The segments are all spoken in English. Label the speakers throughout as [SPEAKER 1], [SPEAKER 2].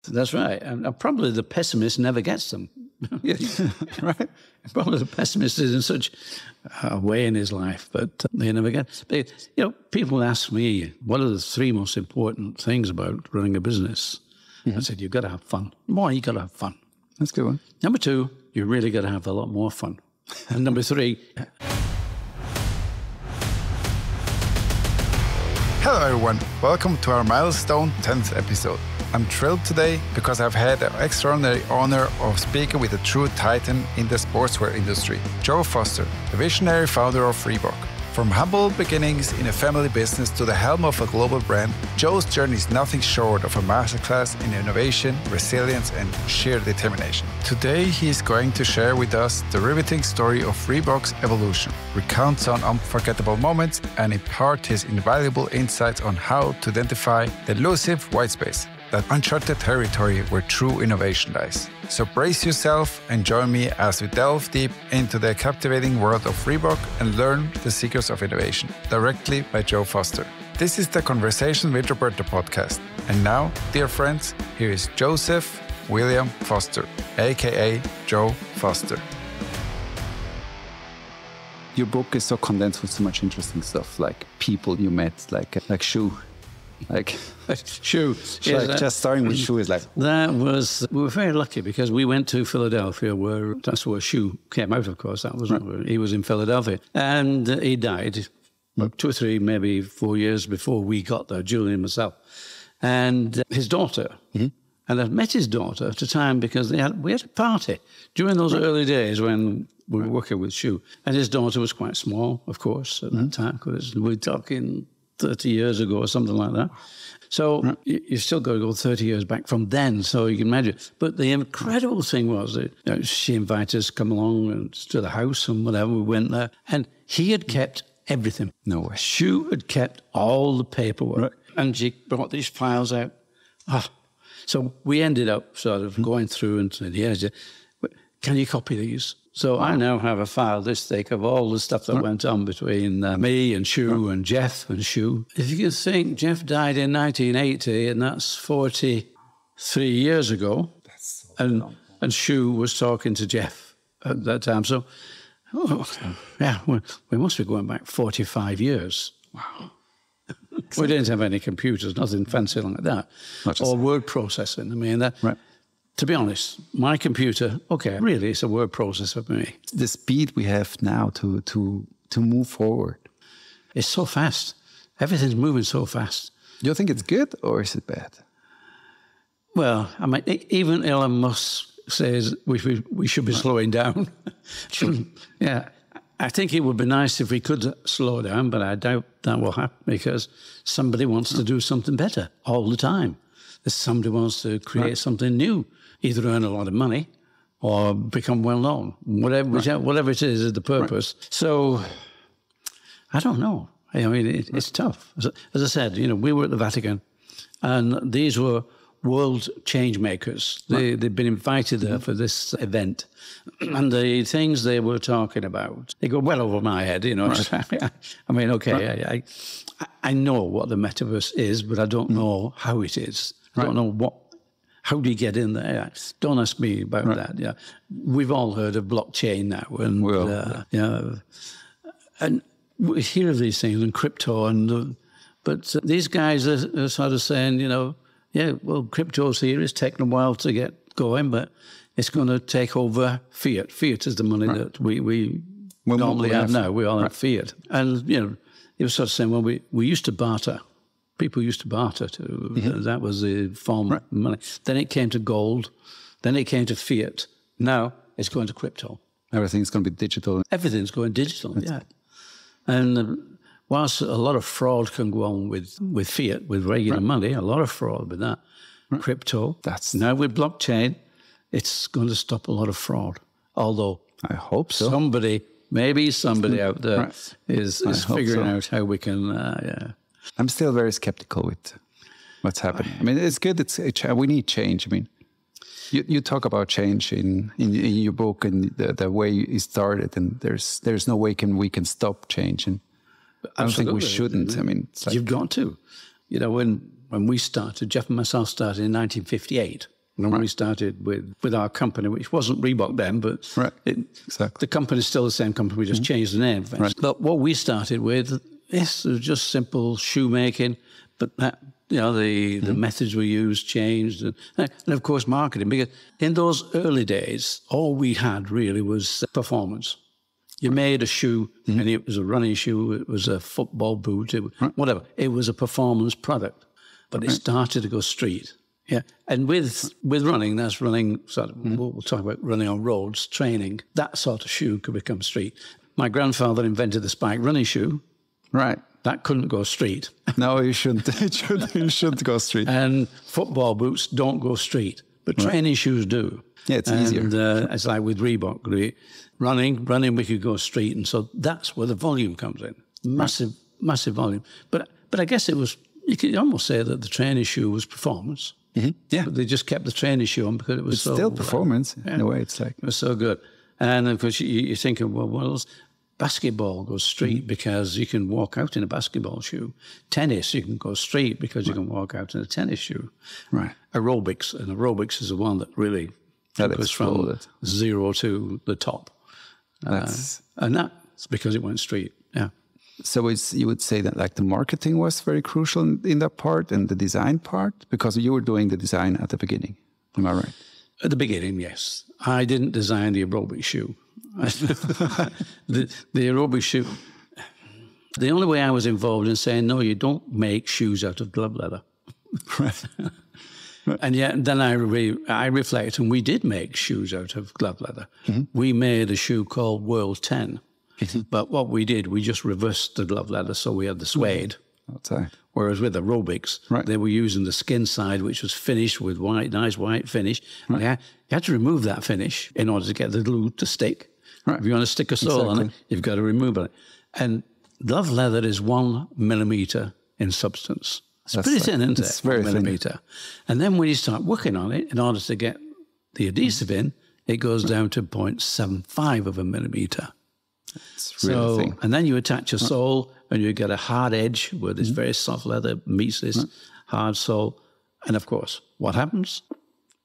[SPEAKER 1] That's right. And probably the pessimist never gets them. Right? Probably the pessimist is in such a way in his life, but they never get. But, people ask me, what are the 3 most important things about running a business? I said, you've got to have fun. One, you've got to have fun.
[SPEAKER 2] That's a good one.
[SPEAKER 1] Number 2, you really got to have a lot more fun. And number 3...
[SPEAKER 2] Hello everyone, welcome to our milestone 10th episode. I'm thrilled today because I've had the extraordinary honor of speaking with a true titan in the sportswear industry, Joe Foster, the visionary founder of Reebok. From humble beginnings in a family business to the helm of a global brand, Joe's journey is nothing short of a masterclass in innovation, resilience, and sheer determination. Today, he is going to share with us the riveting story of Reebok's evolution, recount some unforgettable moments, and impart his invaluable insights on how to identify the elusive white space, that uncharted territory where true innovation lies. So brace yourself and join me as we delve deep into the captivating world of Reebok and learn the secrets of innovation directly by Joe Foster. This is the Conversation with Roberto podcast. And now, dear friends, here is Joseph William Foster, aka Joe Foster. Your book is so condensed with so much interesting stuff, like people you met, like shoe.
[SPEAKER 1] Shoe.
[SPEAKER 2] Just starting with shoe is like...
[SPEAKER 1] We were very lucky because we went to Philadelphia that's where Shoe came out, of course. He was in Philadelphia. And he died about 2 or 3, maybe 4 years before we got there, Julie and myself. And his daughter, and I'd met his daughter at a time because we had a party during those early days when we were working with Shoe. And his daughter was quite small, of course, at that time, because we're talking 30 years ago or something like that. So you've still got to go 30 years back from then, so you can imagine. But the incredible thing was that she invited us to come along to the house and whatever. We went there. And he had kept everything.
[SPEAKER 2] No way.
[SPEAKER 1] Shoe had kept all the paperwork. Right. And she brought these files out. So we ended up sort of going through and saying, can you copy these? So I now have a file this thick of all the stuff that went on between me and Shoe and Jeff and Shoe. If you can think, Jeff died in 1980, and that's 43 years ago. That's so long. And Shoe was talking to Jeff at that time. So, we must be going back 45 years. Wow. We didn't have any computers, nothing fancy like that, or word processing. I mean, to be honest, my computer, really, it's a word processor for me.
[SPEAKER 2] The speed we have now to move forward.
[SPEAKER 1] It's so fast. Everything's moving so fast.
[SPEAKER 2] Do you think it's good or is it bad?
[SPEAKER 1] Well, I mean, even Elon Musk says we should be slowing down. Yeah, I think it would be nice if we could slow down, but I doubt that will happen because somebody wants to do something better all the time. Somebody wants to create something new. Either earn a lot of money or become well-known. Whatever it is the purpose. Right. So, I don't know. I mean, it's tough. As I said, we were at the Vatican, and these were world change makers. They'd been invited there for this event. And the things they were talking about, they go well over my head, Right. I mean, I know what the metaverse is, but I don't know how it is. I don't know how do you get in there? Don't ask me about that. Yeah, we've all heard of blockchain now, and and we hear of these things and crypto, but these guys are sort of saying, crypto's here. It's taken a while to get going, but it's going to take over fiat. Fiat is the money that we normally have now. We all have fiat, and it was sort of saying, well, we used to barter. People used to barter too. That was the form of money. Then it came to gold. Then it came to fiat. Now it's going to crypto.
[SPEAKER 2] Everything's going to be digital.
[SPEAKER 1] Everything's going digital, And whilst a lot of fraud can go on with fiat, with regular money, a lot of fraud with that. Crypto. Now with blockchain, it's going to stop a lot of fraud. Although
[SPEAKER 2] I hope so.
[SPEAKER 1] Maybe somebody out there is figuring out how we can...
[SPEAKER 2] I'm still very skeptical with what's happening. I mean, it's good. We need change. I mean, you talk about change in your book and the way it started, and there's no way we can stop change. And I don't think we shouldn't. I mean,
[SPEAKER 1] you've got to. You know, when we started, Jeff and myself started in 1958. When we started with our company, which wasn't Reebok then, but the company's still the same company. We just changed the name. But what we started with, yes, it was just simple shoemaking. But that, you know, the methods we used changed, and of course marketing. Because in those early days, all we had really was performance. You made a shoe, and it was a running shoe. It was a football boot. Whatever. It was a performance product, but it started to go street. Yeah, and with running, that's running. Sort of, we'll talk about running on roads, training. That sort of shoe could become street. My grandfather invented the spike running shoe.
[SPEAKER 2] Right.
[SPEAKER 1] That couldn't go street.
[SPEAKER 2] No, you shouldn't. You shouldn't go street.
[SPEAKER 1] And football boots don't go street, but training shoes do.
[SPEAKER 2] Yeah, it's easier.
[SPEAKER 1] And it's like with Reebok, running, we could go street, and so that's where the volume comes in. Massive volume. But I guess it was. You could almost say that the training shoe was performance.
[SPEAKER 2] Yeah,
[SPEAKER 1] but they just kept the training shoe on because it was
[SPEAKER 2] still performance in a way. It's like
[SPEAKER 1] it was so good. And of course, you're thinking, well, basketball goes street because you can walk out in a basketball shoe. Tennis, you can go street because you can walk out in a tennis shoe.
[SPEAKER 2] Right.
[SPEAKER 1] Aerobics is the one that really goes from zero to the top. And that's because it went street. Yeah.
[SPEAKER 2] So you would say that like the marketing was very crucial in that part and the design part, because you were doing the design at the beginning. Am I right?
[SPEAKER 1] At the beginning, yes. I didn't design the aerobic shoe. the aerobic shoe. The only way I was involved in saying, no, you don't make shoes out of glove leather.
[SPEAKER 2] Right.
[SPEAKER 1] And yet then I reflect, and we did make shoes out of glove leather. We made a shoe called World 10. But what we did, we just reversed the glove leather, so we had the suede. Whereas with aerobics, they were using the skin side, which was finished with nice white finish. You had to remove that finish in order to get the glue to stick. If you want to stick a sole on it, you've got to remove it. And glove leather is 1 millimeter in substance. It's pretty thin, isn't it?
[SPEAKER 2] It's very
[SPEAKER 1] 1 millimeter. Thin. And then when you start working on it, in order to get the adhesive in, it goes down to 0.75 of a millimeter.
[SPEAKER 2] It's really thin.
[SPEAKER 1] And then you attach a sole, and you get a hard edge where this very soft leather meets this hard sole. And of course, what happens?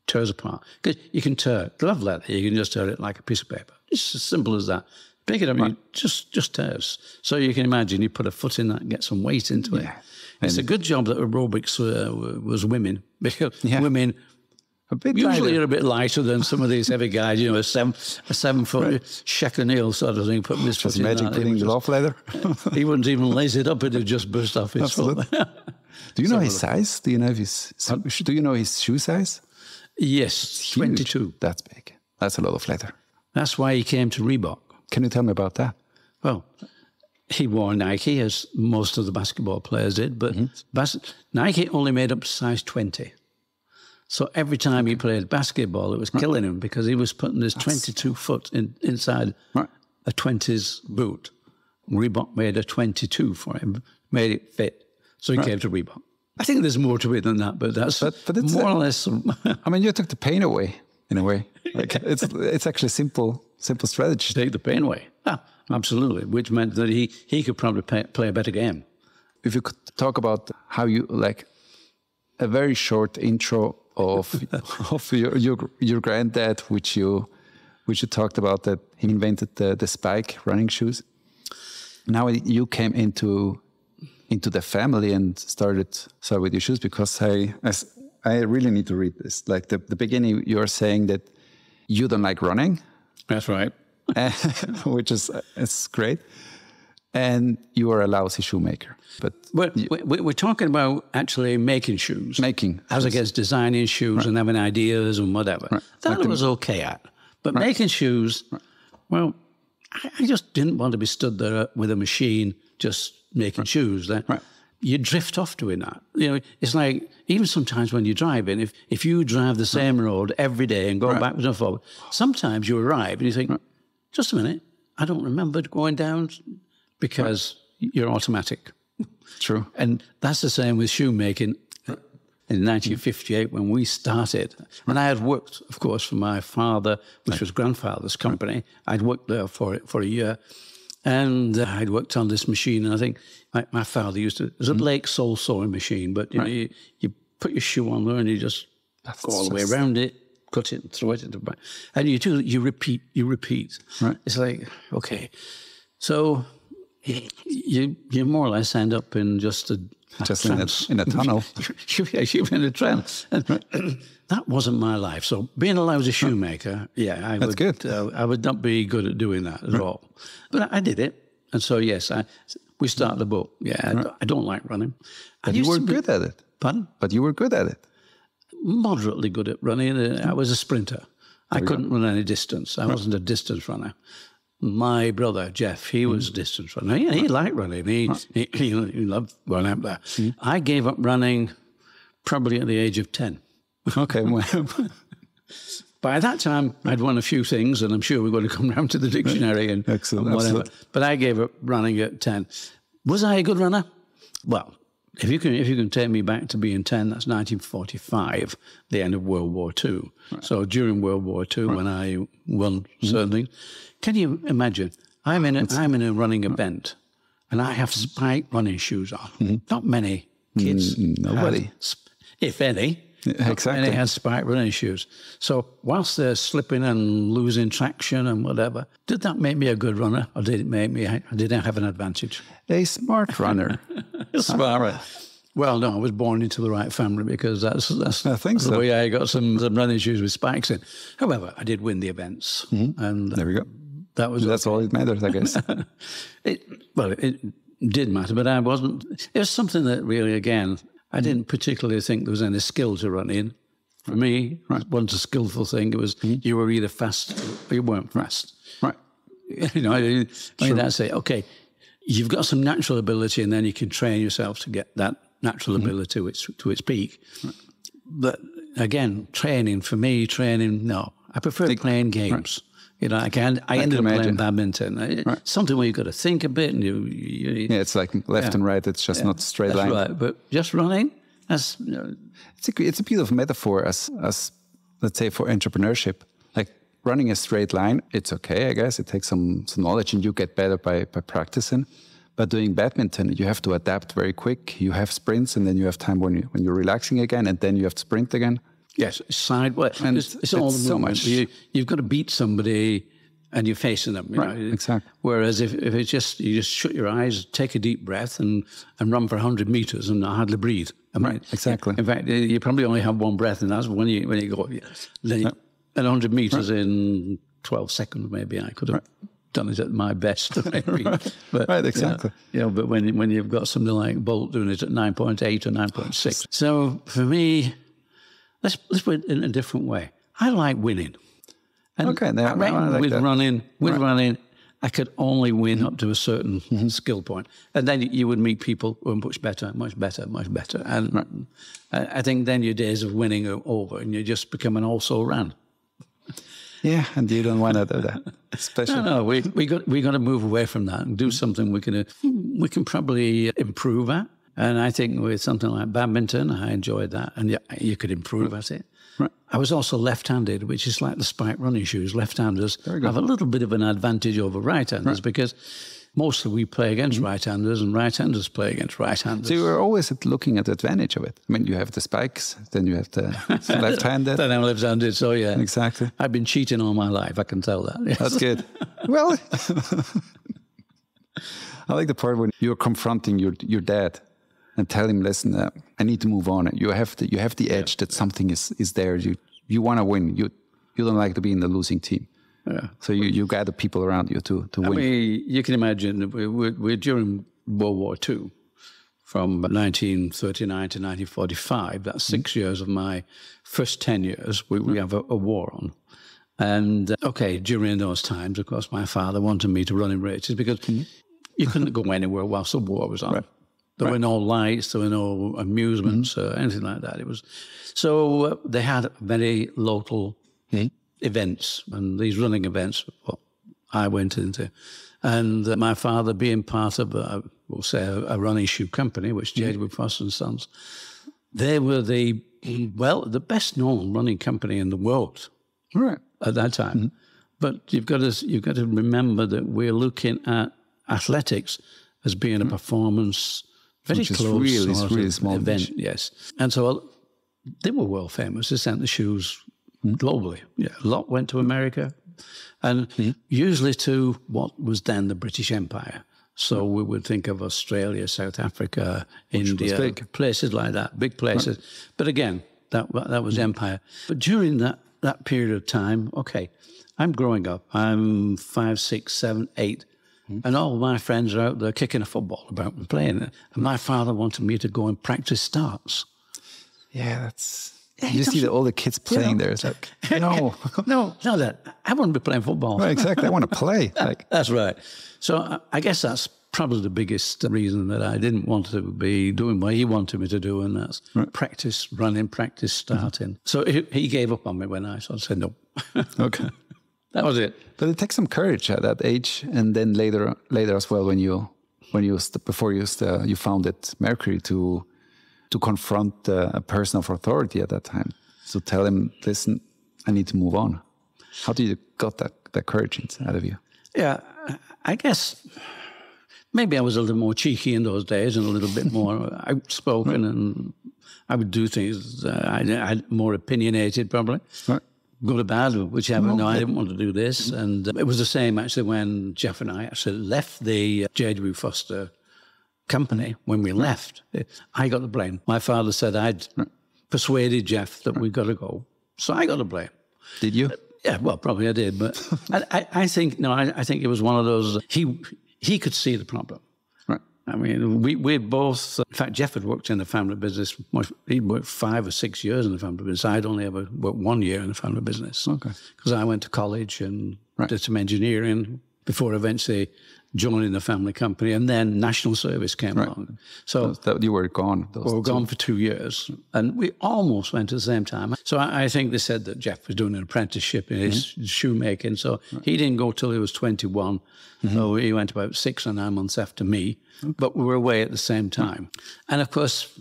[SPEAKER 1] Tears apart. Because you can tear glove leather, you can just tear it like a piece of paper. It's as simple as that. Pick it up, and just tears. So you can imagine you put a foot in that and get some weight into it. It's a good job that aerobics was women, because women usually are a bit lighter than some of these heavy guys. You know, a 7 foot Sheck O'Neill sort of thing. Putting his foot in that.
[SPEAKER 2] Imagine putting glove leather.
[SPEAKER 1] He wouldn't even lace it up; it'd have just burst off his foot.
[SPEAKER 2] Do you know his size? Do you know Do you know his shoe size?
[SPEAKER 1] Yes, 22.
[SPEAKER 2] That's big. That's a lot of leather.
[SPEAKER 1] That's why he came to Reebok.
[SPEAKER 2] Can you tell me about that?
[SPEAKER 1] Well, he wore Nike, as most of the basketball players did, but Nike only made up size 20. So every time he played basketball, it was killing him because he was putting his 22 foot inside a 20s boot. Reebok made a 22 for him, made it fit. So he came to Reebok. I think there's more to it than that, but that's it's more or less.
[SPEAKER 2] I mean, you took the pain away in a way. Like, it's actually simple strategy.
[SPEAKER 1] Take the pain away. Absolutely, which meant that he could probably play a better game.
[SPEAKER 2] If you could talk about how you, like, a very short intro of your granddad, which you talked about, that he invented the spike running shoes. Now you came into the family and started with your shoes, because I really need to read this. Like the beginning, you're saying that you don't like running.
[SPEAKER 1] That's right.
[SPEAKER 2] Which is great. And you are a lousy shoemaker. But
[SPEAKER 1] we're talking about actually making shoes. As against designing shoes and having ideas and whatever. That I was okay at. But making shoes, well, I just didn't want to be stood there with a machine just making shoes. You drift off doing that. You know, it's like, even sometimes when you're driving, if you drive the same road every day and go backwards and forward, sometimes you arrive and you think, just a minute, I don't remember going down, because you're automatic.
[SPEAKER 2] True.
[SPEAKER 1] And that's the same with shoemaking. In 1958, when we started, and I had worked, of course, for my father, which was grandfather's company. I'd worked there for a year. And I'd worked on this machine, and I think my father used to, it was a Blake sole sewing machine, but you put your shoe on there and you just go all the way around it, cut it and throw it into the back. And you repeat.
[SPEAKER 2] Right.
[SPEAKER 1] It's like, okay. So you more or less end up in just a trance.
[SPEAKER 2] in a tunnel.
[SPEAKER 1] You're in a trance. That wasn't my life. So being a lousy shoemaker,
[SPEAKER 2] That's good.
[SPEAKER 1] I would not be good at doing that at all. But I did it. And so, yes, we started the book. Yeah, I don't like running.
[SPEAKER 2] But you were good at it.
[SPEAKER 1] Pardon?
[SPEAKER 2] But you were good at it.
[SPEAKER 1] Moderately good at running. I was a sprinter. I couldn't run any distance. I wasn't a distance runner. My brother, Jeff, he was a distance runner. He liked running. He loved running up there. I gave up running probably at the age of 10.
[SPEAKER 2] Okay. Well.
[SPEAKER 1] By that time, I'd won a few things, and I'm sure we're going to come round to the dictionary and
[SPEAKER 2] Excellent.
[SPEAKER 1] whatever.
[SPEAKER 2] Absolutely.
[SPEAKER 1] But I gave up running at 10. Was I a good runner? Well, if you can take me back to being 10, that's 1945, the end of World War II. Right. So during World War II, when I won certain things, can you imagine? I'm in a running event, and I have spiked running shoes on. Not many kids.
[SPEAKER 2] Nobody.
[SPEAKER 1] If any.
[SPEAKER 2] Exactly.
[SPEAKER 1] And it had spiked running shoes. So whilst they're slipping and losing traction and whatever, did that make me a good runner, or did I have an advantage?
[SPEAKER 2] A smart runner.
[SPEAKER 1] Smart. Well, no, I was born into the right family, because that's the way I got some running shoes with spikes in. However, I did win the events, and
[SPEAKER 2] there we go.
[SPEAKER 1] That's
[SPEAKER 2] all it matters, I guess.
[SPEAKER 1] It did matter, but I wasn't. It was something that really, again, I didn't particularly think there was any skill to running. For me, it wasn't a skillful thing. It was you were either fast or you weren't fast.
[SPEAKER 2] Right.
[SPEAKER 1] That's it. Okay, you've got some natural ability, and then you can train yourself to get that natural ability to its peak. Right. But again, no. I prefer playing games. Right. I ended up playing badminton. Something where you've got to think a bit, and
[SPEAKER 2] it's like left and right. It's just not straight line.
[SPEAKER 1] Right, but just running. It's
[SPEAKER 2] a beautiful metaphor as let's say for entrepreneurship. Like running a straight line, it's okay, I guess. It takes some knowledge, and you get better by practicing. But doing badminton, you have to adapt very quick. You have sprints, and then you have time when you're relaxing again, and then you have to sprint again.
[SPEAKER 1] Yes, sideways. And it's all so much. You've got to beat somebody, and you're facing them.
[SPEAKER 2] Exactly.
[SPEAKER 1] Whereas if it's just you just shut your eyes, take a deep breath, and run for 100 meters and not hardly breathe.
[SPEAKER 2] Exactly.
[SPEAKER 1] In fact, you probably only have one breath, and that's when you go. Then 100 meters in 12 seconds, maybe I could have done it at my best. Maybe. But,
[SPEAKER 2] exactly.
[SPEAKER 1] But when you've got something like Bolt doing it at 9.8 or 9.6, so for me. Let's put it in a different way. I like winning. And running, I could only win up to a certain skill point. And then you would meet people who are much better. And I think then your days of winning are over, and you just become an also-ran.
[SPEAKER 2] Yeah, and you don't want to do that. Especially.
[SPEAKER 1] No, we got to move away from that and do something we can probably improve at. And I think with something like badminton, I enjoyed that. And you could improve at it. Right. I was also left-handed, which is like the spike running shoes. Left-handers have a little bit of an advantage over right-handers because mostly we play against right-handers, and right-handers play against right-handers.
[SPEAKER 2] So you were always looking at the advantage of it. I mean, you have the spikes, then you have the left-handed.
[SPEAKER 1] Then I'm left-handed, so yeah.
[SPEAKER 2] Exactly.
[SPEAKER 1] I've been cheating all my life, I can tell that. Yes.
[SPEAKER 2] That's good. Well, I like the part when you're confronting your dad and tell him, listen, I need to move on. You have the edge that something is there. You want to win. You don't like to be in the losing team. Yeah. So you gather people around you to win.
[SPEAKER 1] I mean, you can imagine we're during World War II, from 1939 to 1945. That's 6 years of my first 10 years. We have a war on. And during those times, of course, my father wanted me to run in races because you couldn't go anywhere whilst the war was on. Right. There were no lights, there were no amusements, or anything like that. It was so they had very local events, and these running events, what I went into, and my father, being part of a running shoe company, which J.W. Foster and Sons, they were the best known running company in the world, at that time. But you've got to remember that we're looking at athletics as being a performance, very
[SPEAKER 2] Which is
[SPEAKER 1] close
[SPEAKER 2] really small
[SPEAKER 1] event.
[SPEAKER 2] niche.
[SPEAKER 1] Yes. And so they were world famous. They sent the shoes globally. Yeah, a lot went to America, and usually to what was then the British Empire. So we would think of Australia, South Africa, India, places like that, big places. Right. But again, that was empire. But during that period of time, okay, I'm growing up. I'm 5, 6, 7, 8. And all my friends are out there kicking a football about and playing it. And my father wanted me to go and practice starts.
[SPEAKER 2] Yeah, that's... You see all the kids playing there. It's like, no.
[SPEAKER 1] no, that. I want to be playing football.
[SPEAKER 2] Right, exactly. I want to play.
[SPEAKER 1] That's right. So I guess that's probably the biggest reason that I didn't want to be doing what he wanted me to do, and that's practice running, practice starting. So he gave up on me when I sort of said no.
[SPEAKER 2] Okay.
[SPEAKER 1] That was it.
[SPEAKER 2] But it takes some courage at that age, and then later as well, when you founded Mercury to confront a person of authority at that time, to tell him, listen, I need to move on. How did you got that courage out of you?
[SPEAKER 1] Yeah, I guess maybe I was a little more cheeky in those days and a little bit more outspoken, and I would do things. I more opinionated, probably. Right. Good or bad, whichever. No, I didn't want to do this. And it was the same, actually, when Jeff and I actually left the J.W. Foster company. When we left, I got the blame. My father said I'd persuaded Jeff that we got to go. So I got the blame. Did you? Yeah, well, probably I did. But I think it was one of those, he could see the problem. I mean, we both, in fact, Jeff had worked in the family business. He'd worked 5 or 6 years in the family business. I'd only ever worked 1 year in the family business. Okay. Because I went to college and did some engineering before eventually joining the family company. And then national service came along. So
[SPEAKER 2] you were gone.
[SPEAKER 1] We were gone for 2 years. And we almost went at the same time. So I think they said that Jeff was doing an apprenticeship in his shoemaking. So he didn't go till he was 21. So he went about 6 or 9 months after me. But we were away at the same time. And of course,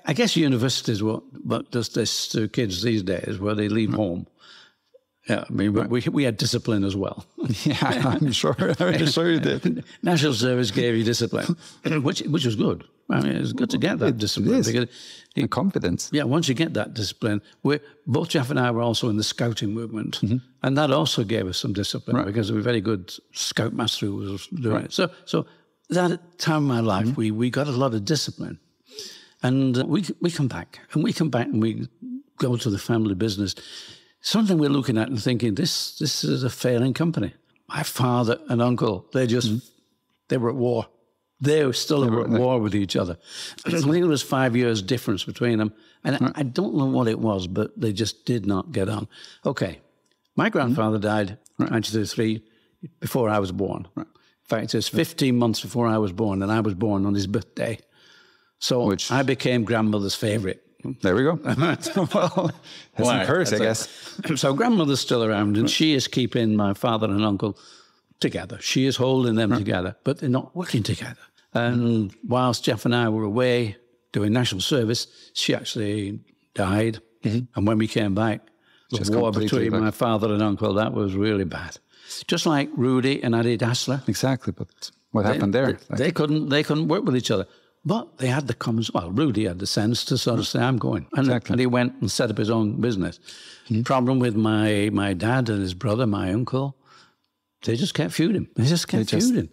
[SPEAKER 1] I guess universities, what does this to kids these days, where they leave home. Yeah, I mean, we had discipline as well.
[SPEAKER 2] Yeah, I'm sure you did.
[SPEAKER 1] National Service gave you discipline, which was good. I mean, it's good to get that discipline.
[SPEAKER 2] Because and confidence.
[SPEAKER 1] Yeah, once you get that discipline, both Jeff and I were also in the scouting movement, and that also gave us some discipline because we were very good scoutmaster who was doing it. So that time of my life, we got a lot of discipline. And we come back, and we go to the family business. Something we're looking at and thinking, this is a failing company. My father and uncle, they were at war. They were still at war with each other. I think there was 5 years difference between them. And I don't know what it was, but they just did not get on. Okay, my grandfather died in 1933 before I was born. In fact, it was 15 months before I was born, and I was born on his birthday. So I became grandmother's favorite.
[SPEAKER 2] There we go. Well, that's some curse, I guess.
[SPEAKER 1] So grandmother's still around, and she is keeping my father and uncle together. She is holding them together, but they're not working together. And whilst Jeff and I were away doing national service, she actually died. And when we came back, the war between my father and uncle, that was really bad. Just like Rudy and Addie Dassler.
[SPEAKER 2] Exactly, but what happened there?
[SPEAKER 1] They couldn't work with each other. But they had the common, Rudy had the sense to sort of say, I'm going. And he went and set up his own business. Problem with my dad and his brother, my uncle, they just kept feuding. They just kept feuding.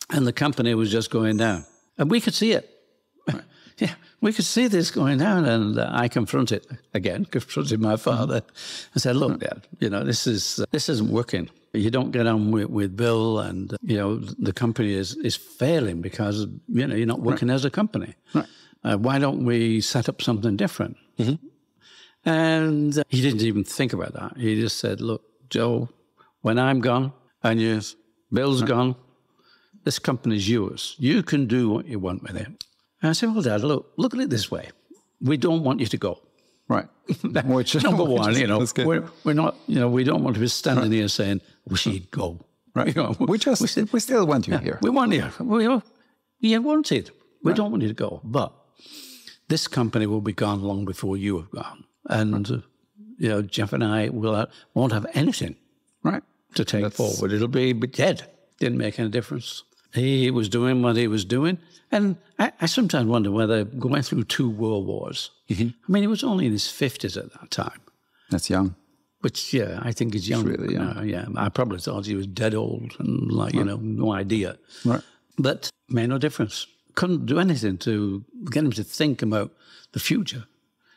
[SPEAKER 1] And the company was just going down. And we could see it. Yeah, we could see this going down. And I confronted my father and said, look, Dad, this isn't working. You don't get on with Bill, and the company is failing because you're not working as a company. Why don't we set up something different? And he didn't even think about that. He just said, "Look, Joe, when I'm gone and Bill's gone, this company's yours. You can do what you want with it." And I said, "Well, Dad, look at it this way. We don't want you to go."
[SPEAKER 2] Right.
[SPEAKER 1] Number one, we're not, we don't want to be standing here saying, wish he'd go.
[SPEAKER 2] Right. We still want you here.
[SPEAKER 1] We want you. You wanted. We don't want you to go. But this company will be gone long before you have gone. And, Jeff and I won't have anything to take forward. It'll be dead. Didn't make any difference. He was doing what he was doing. And I sometimes wonder whether going through 2 world wars, I mean, he was only in his 50s at that time.
[SPEAKER 2] That's young.
[SPEAKER 1] Which, yeah, I think is young.
[SPEAKER 2] Really young.
[SPEAKER 1] Yeah, I probably thought he was dead old and, like, you know, no idea.
[SPEAKER 2] Right.
[SPEAKER 1] But made no difference. Couldn't do anything to get him to think about the future.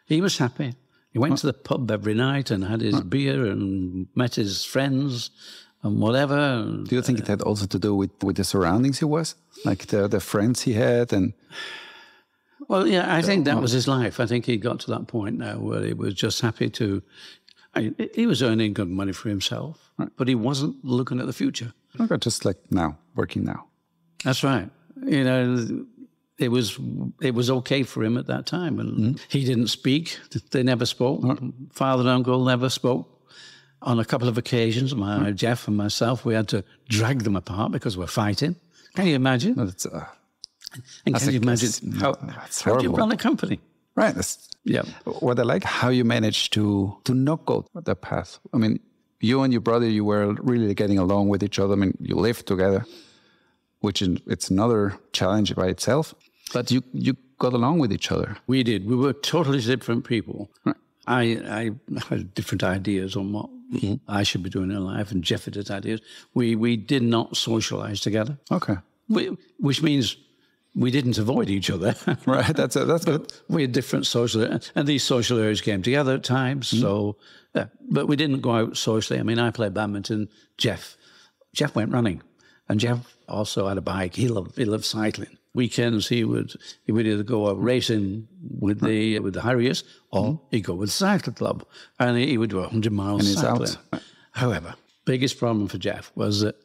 [SPEAKER 1] He was happy. He went to the pub every night and had his beer and met his friends and whatever.
[SPEAKER 2] Do you think it had also to do with the surroundings he was? Like the friends he had and...
[SPEAKER 1] Well, yeah, I think that was his life. I think he got to that point now where he was just happy to... he was earning good money for himself, but he wasn't looking at the future.
[SPEAKER 2] Okay, just like now, working now.
[SPEAKER 1] That's right. You know, it was okay for him at that time. And he didn't speak. They never spoke. Father and uncle never spoke. On a couple of occasions, Jeff and myself, we had to drag them apart because we're fighting. Can you imagine?
[SPEAKER 2] No,
[SPEAKER 1] and can you imagine how do you run a company?
[SPEAKER 2] Right.
[SPEAKER 1] Yeah.
[SPEAKER 2] What I like, how you managed to not go that path. I mean, you and your brother, you were really getting along with each other. I mean, you lived together, which it's another challenge by itself. But you got along with each other.
[SPEAKER 1] We did. We were totally different people. Right. I had different ideas on what I should be doing in life, and Jeff had his ideas. We did not socialize together.
[SPEAKER 2] Okay.
[SPEAKER 1] Which means we didn't avoid each other.
[SPEAKER 2] Right, that's good.
[SPEAKER 1] We had different social, and these social areas came together at times. So, but we didn't go out socially. I mean, I played badminton. Jeff went running, and Jeff also had a bike. He loved cycling. Weekends he would either go out racing with the Harriers, or he'd go with the cycle club, and he would do 100 miles cycling. However, biggest problem for Jeff was that,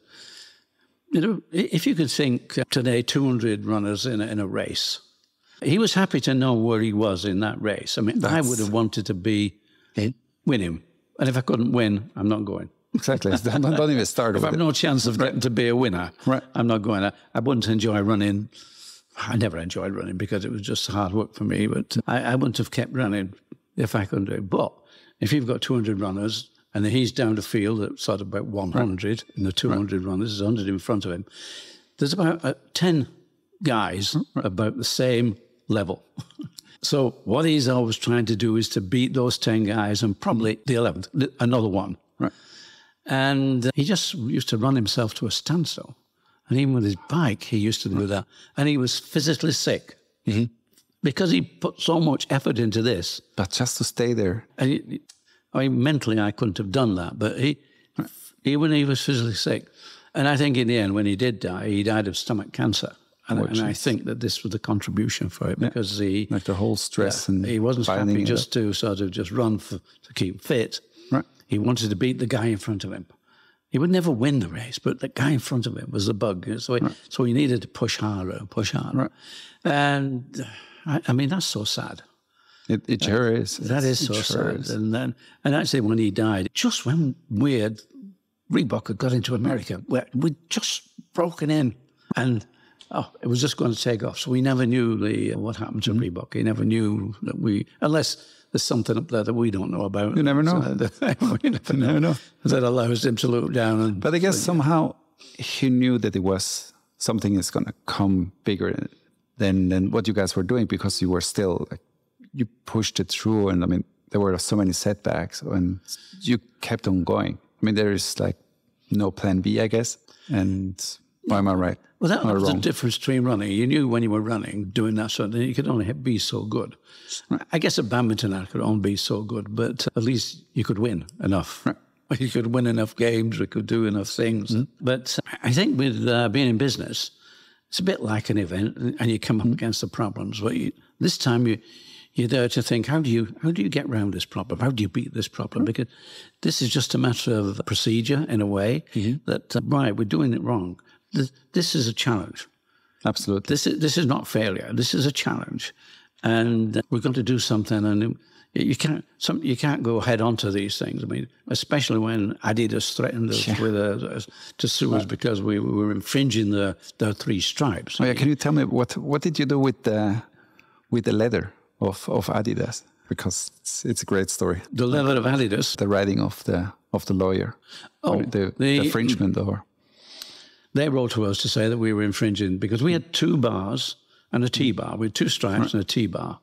[SPEAKER 1] you know, if you could think today 200 runners in a race, he was happy to know where he was in that race. I mean, I would have wanted to win him, and if I couldn't win, I'm not going.
[SPEAKER 2] Exactly. Don't even start.
[SPEAKER 1] If I have no chance of getting to be a winner, I'm not going. I wouldn't enjoy running. I never enjoyed running because it was just hard work for me, but I wouldn't have kept running if I couldn't do it. But if you've got 200 runners and he's down the field at sort of about 100, and the 200 runners is 100 in front of him, there's about 10 guys about the same level. So what he's always trying to do is to beat those 10 guys and probably the 11th, another one. Right. And he just used to run himself to a standstill. And even with his bike, he used to do that. And he was physically sick because he put so much effort into this.
[SPEAKER 2] But just to stay there.
[SPEAKER 1] And mentally, I couldn't have done that. But when he was physically sick. And I think in the end, when he did die, he died of stomach cancer. And I think that this was the contribution for it because
[SPEAKER 2] like the whole stress and
[SPEAKER 1] he wasn't happy just to sort of just run to keep fit. Right. He wanted to beat the guy in front of him. He would never win the race, but the guy in front of him was the bug. So he needed to push harder. Right. And I mean, that's so sad.
[SPEAKER 2] It sure is.
[SPEAKER 1] That is so sad. And actually, when he died, just when Reebok had got into America, we'd just broken in, and it was just going to take off. So we never knew what happened to Reebok. He never knew that unless there's something up there that we don't know about.
[SPEAKER 2] You never know.
[SPEAKER 1] We never know. That allows him to look down.
[SPEAKER 2] But I guess somehow he knew that it was something that's going to come bigger than what you guys were doing, because you were still, you pushed it through. And I mean, there were so many setbacks and you kept on going. I mean, there is like no plan B, I guess. And why am I right?
[SPEAKER 1] Well, that was the difference between running. You knew when you were running, doing that sort of thing, you could only be so good. Right. I guess at badminton, I could only be so good, but at least you could win enough. Right. You could win enough games, you could do enough things. But I think with being in business, it's a bit like an event, and you come up against the problems. But this time you're there to think, how do you get around this problem? How do you beat this problem? Because this is just a matter of procedure in a way that, we're doing it wrong. This is a challenge.
[SPEAKER 2] Absolutely.
[SPEAKER 1] This is not failure. This is a challenge, and we're going to do something. And you can't go head on to these things. I mean, especially when Adidas threatened us to sue us because we were infringing the 3 stripes.
[SPEAKER 2] Oh, yeah. Can you tell me what did you do with the leather of Adidas? Because it's a great story.
[SPEAKER 1] The leather of Adidas.
[SPEAKER 2] The writing of the lawyer. Oh, the infringement or.
[SPEAKER 1] they wrote to us to say that we were infringing because we had 2 bars and a T-bar. We had 2 stripes and a T-bar.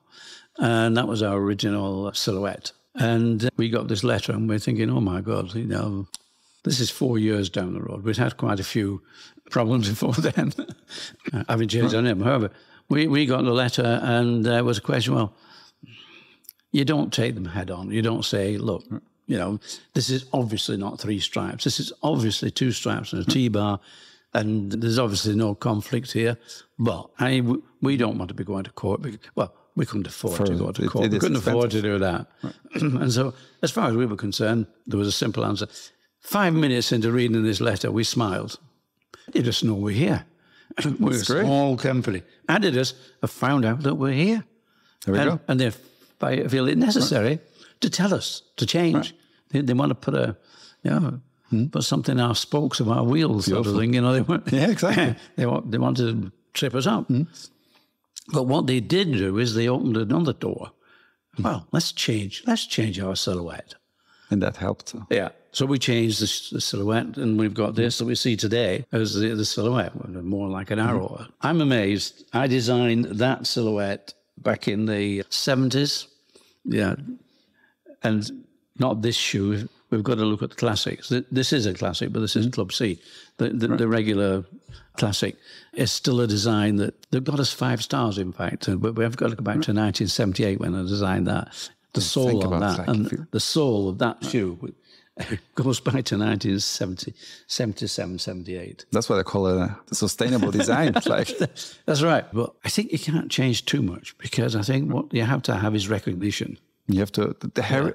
[SPEAKER 1] And that was our original silhouette. And we got this letter and we're thinking, oh my God, this is 4 years down the road. We'd had quite a few problems before then. I haven't changed our name. However, we got the letter and there was a question, well, you don't take them head on. You don't say, look, this is obviously not 3 stripes. This is obviously 2 stripes and a T-bar. And there's obviously no conflict here. But we don't want to be going to court. Well, we couldn't afford to go to court. We couldn't afford to do that. Right. And so as far as we were concerned, there was a simple answer. 5 minutes into reading this letter, we smiled. You just know we're here. We're a small company. Adidas have found out that we're here.
[SPEAKER 2] There we go.
[SPEAKER 1] And they feel it necessary to tell us to change. Right. They want to put put something in our spokes of our wheels, sort of thing.
[SPEAKER 2] Yeah, exactly.
[SPEAKER 1] They want to trip us up. But what they did do is they opened another door. Well, let's change our silhouette.
[SPEAKER 2] And that helped.
[SPEAKER 1] Yeah. So we changed the silhouette, and we've got this that we see today as the silhouette, more like an arrow. I'm amazed. I designed that silhouette back in the 70s. Yeah. And not this shoe. We've got to look at the classics. This is a classic, but this is Club C. The regular classic is still a design that they've got us 5 stars, in fact. But we've got to go back to 1978 when I designed that. The sole on that, and the sole of that shoe goes back to 1977, 78.
[SPEAKER 2] That's what I call a sustainable design.
[SPEAKER 1] That's right. But I think you can't change too much because I think what you have to have is recognition.
[SPEAKER 2] You have to,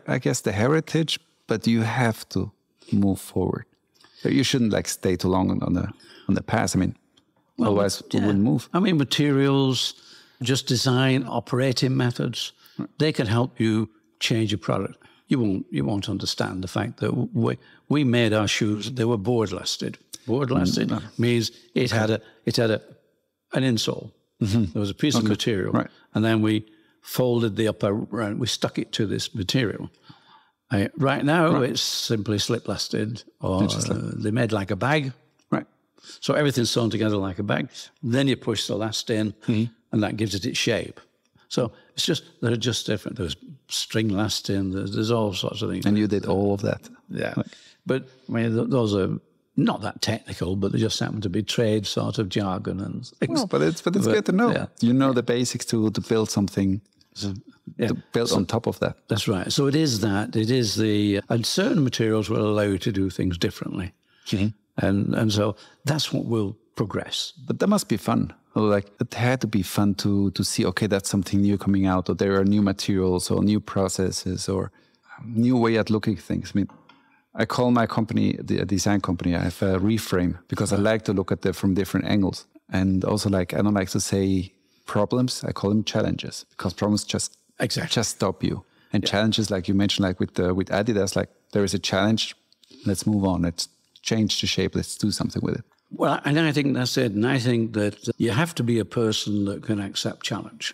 [SPEAKER 2] I guess, the heritage, but you have to move forward. You shouldn't stay too long on the past. I mean, otherwise we wouldn't move.
[SPEAKER 1] I mean, materials, just design, operating methods, they can help you change a product. You won't understand the fact that we made our shoes. They were board lasted. Board lasted means it had an insole. There was a piece of material, and then we folded the upper round. We stuck it to this material. Right now, it's simply slip lasted, or they made like a bag.
[SPEAKER 2] Right.
[SPEAKER 1] So everything's sewn together like a bag. Then you push the last in, and that gives it its shape. So they're just different. There's string lasting. There's all sorts of things.
[SPEAKER 2] And you did all of that.
[SPEAKER 1] Yeah. But I mean, those are not that technical, but they just happen to be trade sort of jargon and things.
[SPEAKER 2] Well, but it's good to know. Yeah. You know the basics to build something. To build on top of that.
[SPEAKER 1] That's right. So it is that. It is and certain materials will allow you to do things differently. And so that's what will progress.
[SPEAKER 2] But that must be fun. It had to be fun to see, okay, that's something new coming out, or there are new materials or new processes or new way at looking at things. I mean, I call my company, a design company, I have a reframe because I like to look at it from different angles. And also I don't like to say problems, I call them challenges because problems just stop you. And challenges, like you mentioned, with Adidas, there is a challenge, let's move on, let's change the shape, let's do something with it.
[SPEAKER 1] Well, and I think that's it. And I think that you have to be a person that can accept challenge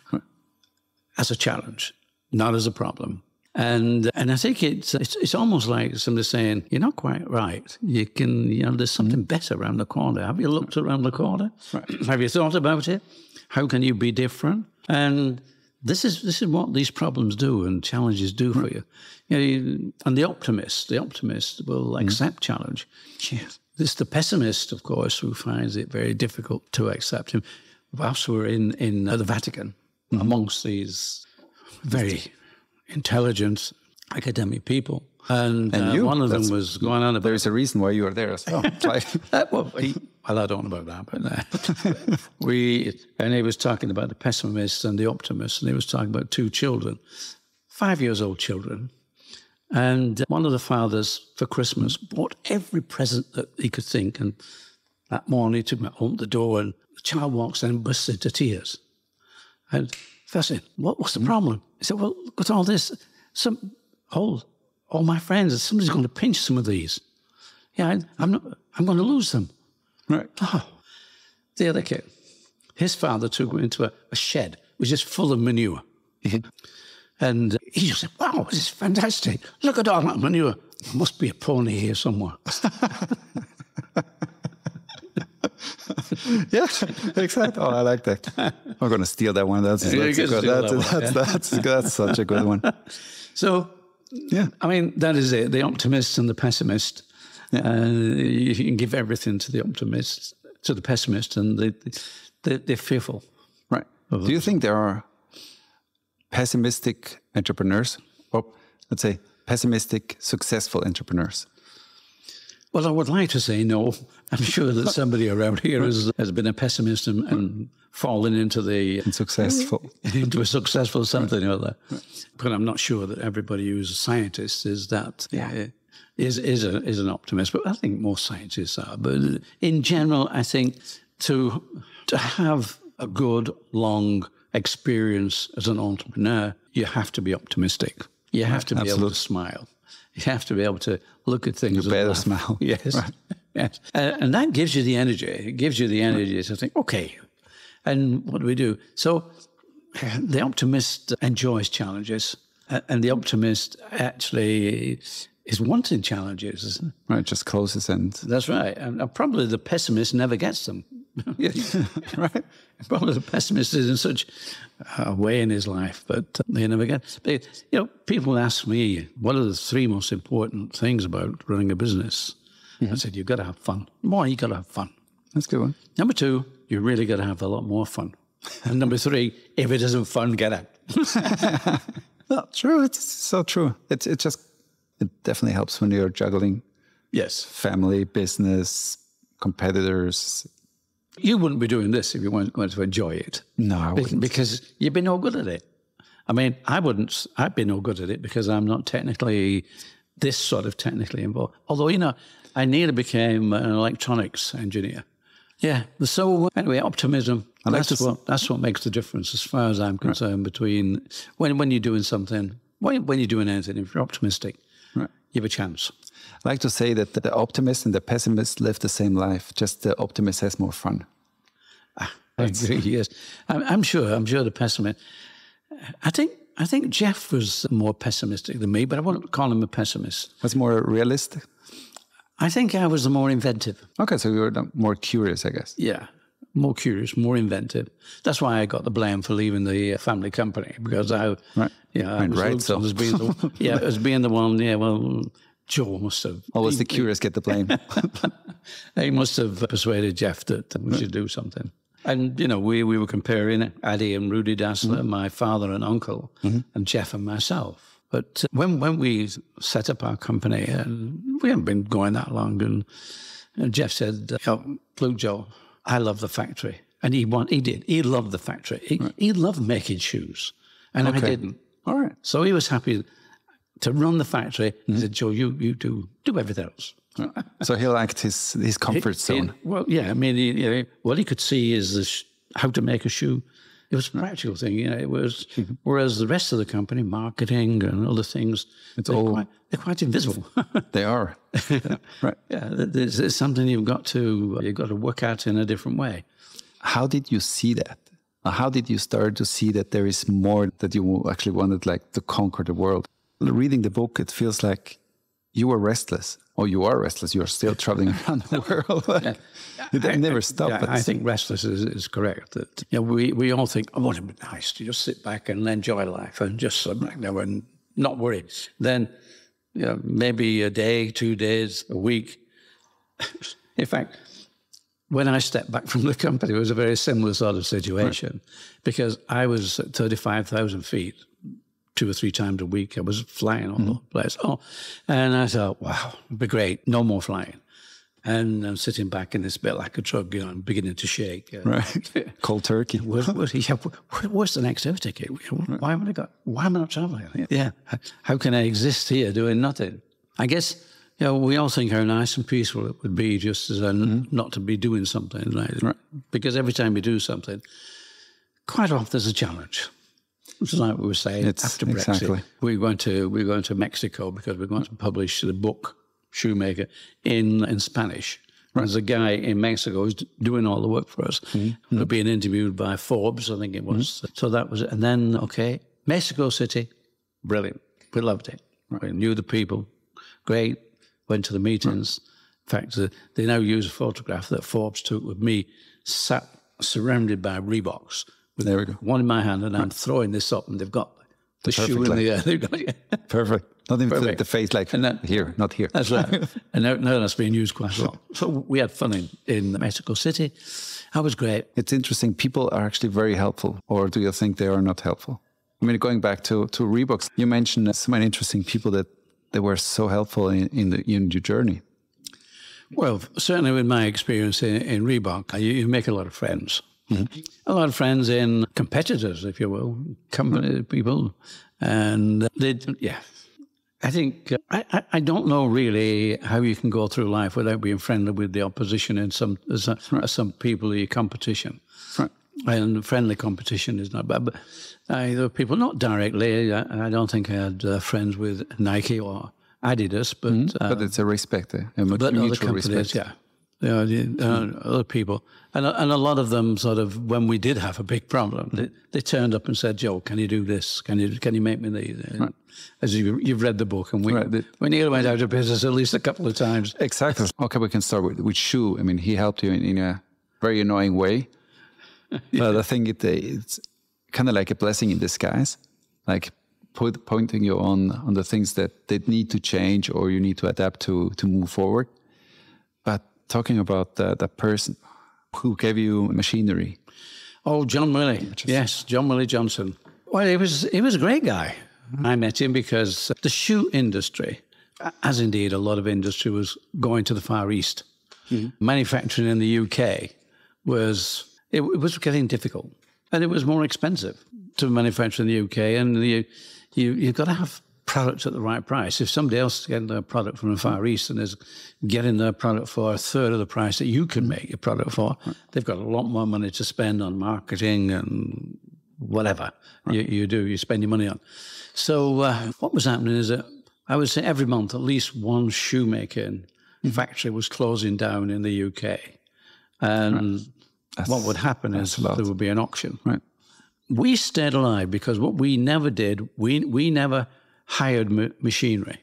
[SPEAKER 1] as a challenge, not as a problem. And I think it's almost like somebody saying, you're not quite right. You can, there's something better around the corner. Have you looked around the corner? Right. Have you thought about it? How can you be different? And this is what these problems do and challenges do for you. And the optimist will accept challenge. Yes. It's the pessimist, of course, who finds it very difficult to accept him. Whilst we're in the Vatican, amongst these very intelligent academic people, and one of them was going on about...
[SPEAKER 2] There's a reason why you are there as well.
[SPEAKER 1] I don't know about that, but and he was talking about the pessimist and the optimist, and he was talking about 2 children, 5-year-old children. And one of the fathers, for Christmas, bought every present that he could think. And that morning, he opened the door, and the child walks in and bursts into tears. And I said, what's the problem? He said, well, look at all this. All my friends, somebody's going to pinch some of these. Yeah, I'm going to lose them.
[SPEAKER 2] Right.
[SPEAKER 1] Oh, the other kid, his father took him into a shed, which was just full of manure. And he just said, wow, this is fantastic. Look at all that manure. There must be a pony here somewhere.
[SPEAKER 2] Yeah, exactly. Oh, I like that. I'm going to steal that one. That's such a good one.
[SPEAKER 1] So, yeah, I mean, that is it. The optimist and the pessimist. Yeah. You can give everything to the optimist, to the pessimist, and they're fearful.
[SPEAKER 2] Right. Do you think there are pessimistic entrepreneurs, or let's say pessimistic, successful entrepreneurs?
[SPEAKER 1] Well, I would like to say no. I'm sure that somebody around here has been a pessimist and fallen into into a successful something or other. Right. But I'm not sure that everybody who's a scientist is an optimist. But I think most scientists are. But in general, I think to have a good, long experience as an entrepreneur, you have to be optimistic. You have to be able to smile. You have to be able to look at things.
[SPEAKER 2] You better smile.
[SPEAKER 1] Yes. Right. Yes. And that gives you the energy. It gives you the energy to think, okay, and what do we do? So the optimist enjoys challenges, and the optimist actually is wanting challenges.
[SPEAKER 2] Right, just closes and...
[SPEAKER 1] That's right. And probably the pessimist never gets them. Right. Probably the pessimist is in such a way in his life, but they never get. But, people ask me, what are the 3 most important things about running a business? I said, you've got to have fun. You've got to have fun.
[SPEAKER 2] That's a good one.
[SPEAKER 1] Number 2, you really got to have a lot more fun. And number 3, if it isn't fun, get out.
[SPEAKER 2] Well, true. It's so true. It definitely helps when you're juggling.
[SPEAKER 1] Yes.
[SPEAKER 2] Family, business, competitors.
[SPEAKER 1] You wouldn't be doing this if you weren't going to enjoy it.
[SPEAKER 2] No, I wouldn't.
[SPEAKER 1] Because you'd be no good at it. I mean, I wouldn't. I'd be no good at it because I'm not technically involved. Although, I nearly became an electronics engineer. Yeah. So anyway, optimism. That's what makes the difference as far as I'm concerned between when you're doing something, when you're doing anything, if you're optimistic, you have a chance.
[SPEAKER 2] I like to say that the optimist and the pessimist live the same life, just the optimist has more fun.
[SPEAKER 1] I agree, yes. I'm sure the pessimist... I think Jeff was more pessimistic than me, but I wouldn't call him a pessimist.
[SPEAKER 2] Was more realistic?
[SPEAKER 1] I think I was the more inventive.
[SPEAKER 2] Okay, so you were more curious, I guess.
[SPEAKER 1] Yeah, more curious, more inventive. That's why I got the blame for leaving the family company, because I was being the one, Joe must have...
[SPEAKER 2] Always the curious get the blame.
[SPEAKER 1] He must have persuaded Jeff that we should do something. And, we were comparing Addy and Rudy Dassler, my father and uncle, and Jeff and myself. But when we set up our company, and we haven't been going that long, and Jeff said, look, Joe, I love the factory. And he did. He loved the factory. He loved making shoes. And I didn't.
[SPEAKER 2] All right.
[SPEAKER 1] So he was happy to run the factory. He said, Joe, you do everything else.
[SPEAKER 2] So he liked his comfort zone.
[SPEAKER 1] Well, yeah. I mean, what he could see is how to make a shoe. It was a practical thing. It was. Whereas the rest of the company, marketing and other things, they're quite invisible.
[SPEAKER 2] They are. Right.
[SPEAKER 1] Yeah. There's something you've got to work at in a different way.
[SPEAKER 2] How did you see that? How did you start to see that there is more, that you actually wanted to conquer the world? Reading the book, it feels like you were restless. Or you are restless. You're still traveling around the world. You never stop.
[SPEAKER 1] Yeah, I think restless is correct. That we all think, oh, it'd be nice to just sit back and enjoy life and just sit back there and not worry. Then, maybe a day, 2 days, a week. In fact, when I stepped back from the company, it was a very similar sort of situation, because I was at 35,000 feet. 2 or 3 times a week. I was flying all over the place. And I thought, wow, it'd be great. No more flying. And I'm sitting back in this bit like a truck, I'm beginning to shake.
[SPEAKER 2] Right. Cold turkey.
[SPEAKER 1] Where's the next air ticket? Why am I not traveling? Yeah. How can I exist here doing nothing? I guess, we all think how nice and peaceful it would be just as not to be doing something, right? Because every time we do something, quite often there's a challenge. It's like we were saying after Brexit. Exactly. We're going to Mexico because we're going to publish the book Shoemaker in Spanish. Right. There's a guy in Mexico who's doing all the work for us. We're being interviewed by Forbes, I think it was. So that was it. And then, Mexico City, brilliant. We loved it. Right. We knew the people, great. Went to the meetings, fact, they now use a photograph that Forbes took with me sat surrounded by Reeboks.
[SPEAKER 2] There we go.
[SPEAKER 1] One in my hand, and I'm throwing this up, and they've got the shoe in the air. They've got,
[SPEAKER 2] Perfect. Not even the face like here, not here.
[SPEAKER 1] That's right. And now that's being used quite a lot. So we had fun in Mexico City. That was great.
[SPEAKER 2] It's interesting. People are actually very helpful, or do you think they are not helpful? I mean, going back to Reeboks, you mentioned so many interesting people that they were so helpful in your journey.
[SPEAKER 1] Well, certainly with my experience in Reebok, you make a lot of friends. Mm-hmm. A lot of friends in competitors, if you will, company people. And I think, I don't know really how you can go through life without being friendly with the opposition and some people in your competition.
[SPEAKER 2] Right.
[SPEAKER 1] And friendly competition is not bad. But there were people, not directly, I don't think I had friends with Nike or Adidas, but
[SPEAKER 2] it's a respect,
[SPEAKER 1] but other companies, respect. Other people, and a lot of them sort of, when we did have a big problem, they turned up and said, "Joe, can you do this? Can you make me these?" Right. As you've read the book, and we nearly went out of business at least a couple of times.
[SPEAKER 2] Exactly. Okay, we can start with shoe. I mean, he helped you in a very annoying way. But I think it's kind of like a blessing in disguise, like pointing you on the things that they need to change or you need to adapt to move forward. But talking about that person who gave you machinery.
[SPEAKER 1] Oh, John Willie. Yes, John Willie Johnson. Well, he was a great guy. I met him because the shoe industry, as indeed a lot of industry, was going to the Far East. Mm-hmm. Manufacturing in the UK was getting difficult, and it was more expensive to manufacture in the UK, and you've got to have products at the right price. If somebody else is getting their product from the Far East and is getting their product for a third of the price that you can make your product for, they've got a lot more money to spend on marketing and whatever you spend your money on. So what was happening is that I would say every month at least one shoemaking factory was closing down in the UK. And what would happen is there would be an auction.
[SPEAKER 2] Right.
[SPEAKER 1] We stayed alive because what we never did, we never hired machinery,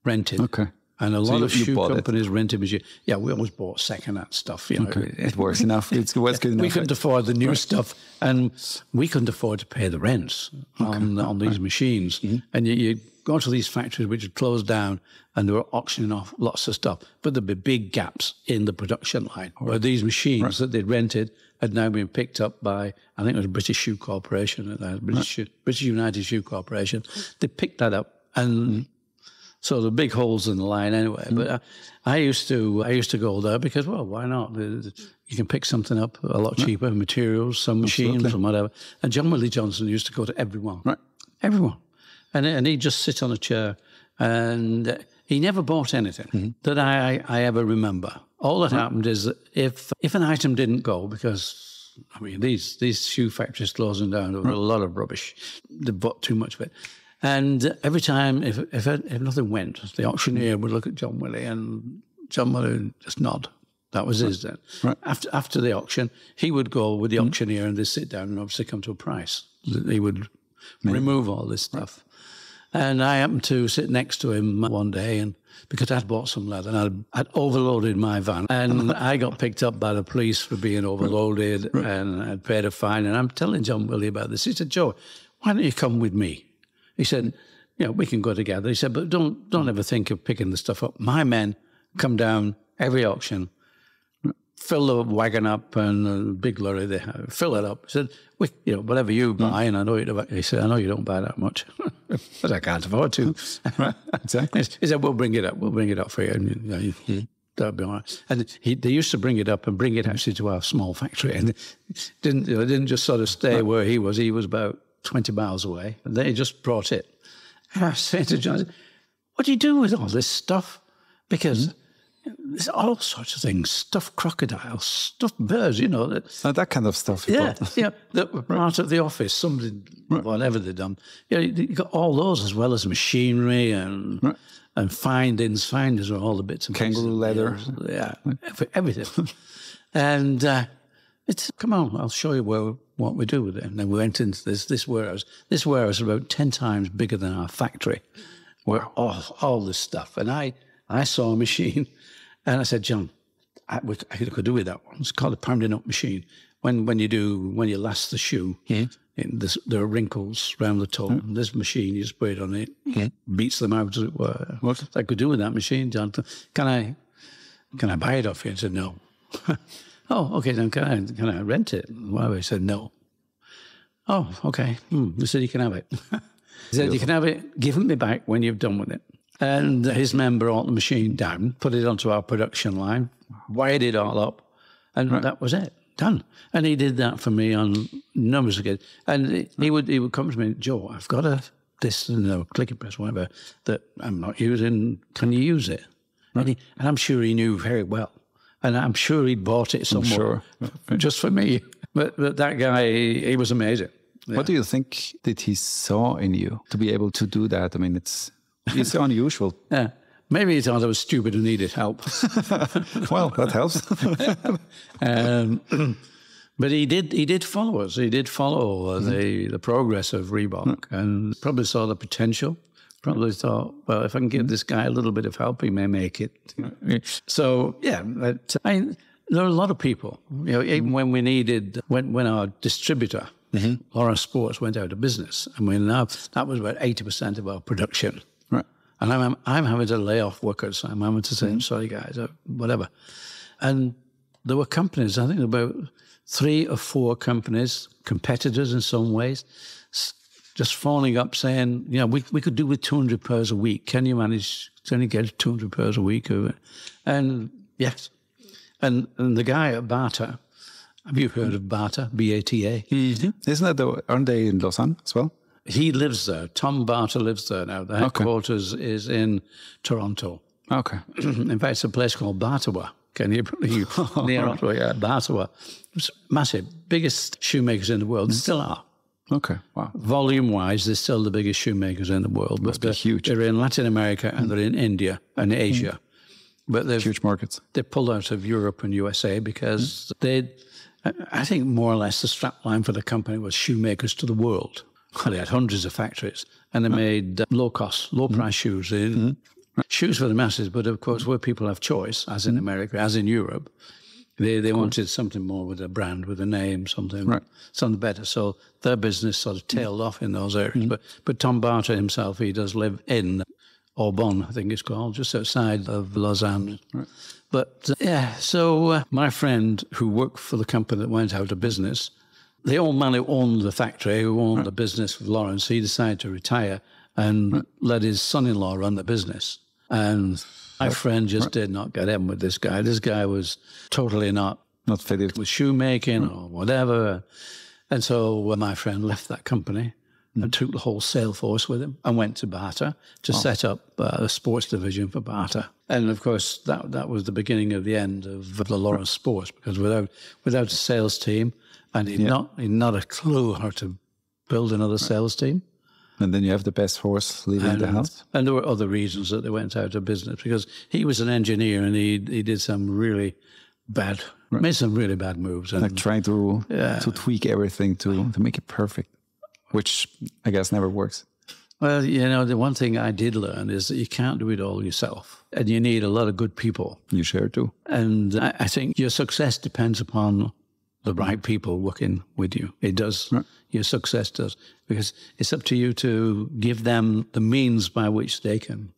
[SPEAKER 1] rented. Okay. And a lot of shoe companies rented machinery. Yeah, we always bought second-hand stuff. You know,
[SPEAKER 2] it works enough. It's good enough.
[SPEAKER 1] We couldn't afford the new stuff, and we couldn't afford to pay the rents on these machines. Mm-hmm. And you go to these factories which had closed down, and they were auctioning off lots of stuff. But there'd be big gaps in the production line where these machines that they'd rented had now been picked up by, I think it was British Shoe Corporation, British United Shoe Corporation. They picked that up, and so the big holes in the line anyway. But I used to go there because, well, why not? You can pick something up a lot cheaper, materials, some machines, and whatever. And John Willie Johnson used to go to everyone. Right. Everyone. And he'd just sit on a chair, and he never bought anything that I ever remember. All that happened is that if an item didn't go, because, I mean, these shoe factories closing down, there was a lot of rubbish. They bought too much of it. And every time, if nothing went, the auctioneer would look at John Willie, and John Willie would just nod. That was his then. Right. After the auction, he would go with the auctioneer, and they'd sit down and obviously come to a price. He would remove all this stuff. And I happened to sit next to him one day, and because I'd bought some leather, and I'd overloaded my van, and I got picked up by the police for being overloaded, and I'd paid a fine. And I'm telling John Willie about this. He said, "Joe, why don't you come with me?" He said, we can go together. He said, but don't ever think of picking the stuff up. My men come down every auction, fill the wagon up, and a big lorry, they fill it up. He said, whatever you buy, and I know he said, I know you don't buy that much, but I can't afford to.
[SPEAKER 2] Right, exactly.
[SPEAKER 1] He said, we'll bring it up. We'll bring it up for you. And, that'll be all right. And they used to bring it up and bring it actually to our small factory, and didn't just sort of stay where he was. He was about 20 miles away, and they just brought it. And I said to John, what do you do with all this stuff? Because there's all sorts of things, stuffed crocodiles, stuffed birds,
[SPEAKER 2] that kind of stuff.
[SPEAKER 1] That were part of the office, somebody, whatever they'd done. You got all those as well as machinery and findings. Findings are all the bits and
[SPEAKER 2] kangaroo leather.
[SPEAKER 1] Everything. And come on, I'll show you what we do with it. And then we went into this warehouse. This warehouse is about 10 times bigger than our factory, where all this stuff. And I saw a machine, And I said, John, I could do with that one. It's called a pounding up machine. When you last the shoe, there are wrinkles around the toe. This machine, you spray it on it, beats them out, as it were. What I could do with that machine, John? Can I buy it off you? I said, no. Oh, okay, then can I rent it? Well, I said, no. Oh, okay. He said, you can have it. He said, you can have it, give it me back when you've done with it. And his men brought the machine down, put it onto our production line, wired it all up, and that was it. Done. And he did that for me on numbers of occasions. And he would come to me, Joe, I've got this clicking press, whatever, that I'm not using. Can you use it? Right. And I'm sure he knew very well. And I'm sure he bought it somewhere just for me. But that guy, he was amazing. Yeah.
[SPEAKER 2] What do you think that he saw in you to be able to do that? I mean, it's unusual.
[SPEAKER 1] Yeah. Maybe he thought I was stupid and needed help.
[SPEAKER 2] Well, that helps.
[SPEAKER 1] But he did follow us. He did follow the progress of Reebok and probably saw the potential. Probably thought, well, if I can give this guy a little bit of help, he may make it. So, yeah, there are a lot of people. Even when we needed, when our distributor, Lawrence Sports, went out of business, I mean, that was about 80% of our production. Right. And I'm having to lay off workers. I'm having to say, I'm sorry, guys, or whatever. And there were companies, I think about 3 or 4 companies, competitors in some ways, just phoning up saying, we could do with 200 pairs a week. Can you manage to get 200 pairs a week? And yes. And the guy at Bata, have you heard of Bata, B-A-T-A?
[SPEAKER 2] Isn't that aren't they in Lausanne as well?
[SPEAKER 1] He lives there. Tom Bata lives there now. The headquarters is in Toronto. Okay. In fact, it's a place called Batawa. Can you believe? Near Batawa. It's massive. Biggest shoemakers in the world. They still are.
[SPEAKER 2] Okay, wow.
[SPEAKER 1] Volume-wise, they're still the biggest shoemakers in the world.
[SPEAKER 2] Must be huge.
[SPEAKER 1] They're in Latin America and they're in India and Asia. But they've
[SPEAKER 2] huge markets.
[SPEAKER 1] They pulled out of Europe and USA because I think more or less the strapline for the company was shoemakers to the world. They had hundreds of factories and they made low-cost, low-price shoes. Shoes for the masses, but of course where people have choice, as in America, as in Europe, they wanted something more with a brand, with a name, something better. So their business sort of tailed off in those areas. But Tom Barter himself, he does live in Aubonne, I think it's called, just outside of Lausanne. Right. But so my friend who worked for the company that went out of business, the old man who owned the factory, who owned the business with Lawrence, he decided to retire and let his son-in-law run the business. And my friend just did not get in with this guy. This guy was totally not fitted with shoemaking or whatever. And so my friend left that company and took the whole sales force with him and went to Bata to set up a sports division for Bata. And of course, that was the beginning of the end of the Lawrence Sports, because without a sales team, and he'd not a clue how to build another sales team.
[SPEAKER 2] And then you have the best horse leaving the house.
[SPEAKER 1] And there were other reasons that they went out of business, because he was an engineer and he did some really bad, made some really bad moves. And,
[SPEAKER 2] like trying to tweak everything to make it perfect, which I guess never works.
[SPEAKER 1] Well, the one thing I did learn is that you can't do it all yourself. And you need a lot of good people.
[SPEAKER 2] You sure do.
[SPEAKER 1] And I think your success depends upon the right people working with you. It does. Right. Your success does. Because it's up to you to give them the means by which they can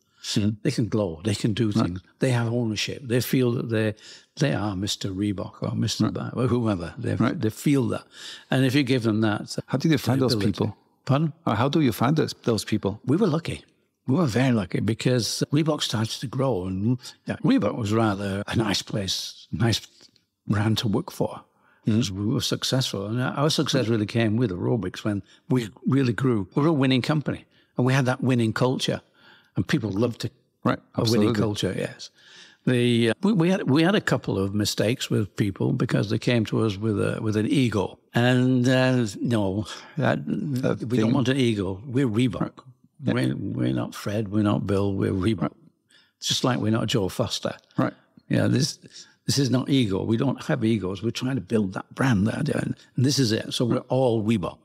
[SPEAKER 1] glow. They can do things. They have ownership. They feel that they are Mr. Reebok or Mr. or whoever. They feel that. And if you give them that.
[SPEAKER 2] How did you find those people?
[SPEAKER 1] Pardon?
[SPEAKER 2] Or how do you find those people?
[SPEAKER 1] We were lucky. We were very lucky because Reebok started to grow. And Reebok was rather a nice place, nice brand to work for. Because we were successful. And our success really came with aerobics when we really grew. We were a winning company. And we had that winning culture. And people loved a winning culture, yes. We had a couple of mistakes with people because they came to us with an ego. And no, we don't want an ego. We're Reebok. Right. We're not Fred, we're not Bill, we're Reebok. Right. Just like we're not Joe Foster. Right. Yeah, this is not ego. We don't have egos. We're trying to build that brand there. And this is it. So we're all Reebok.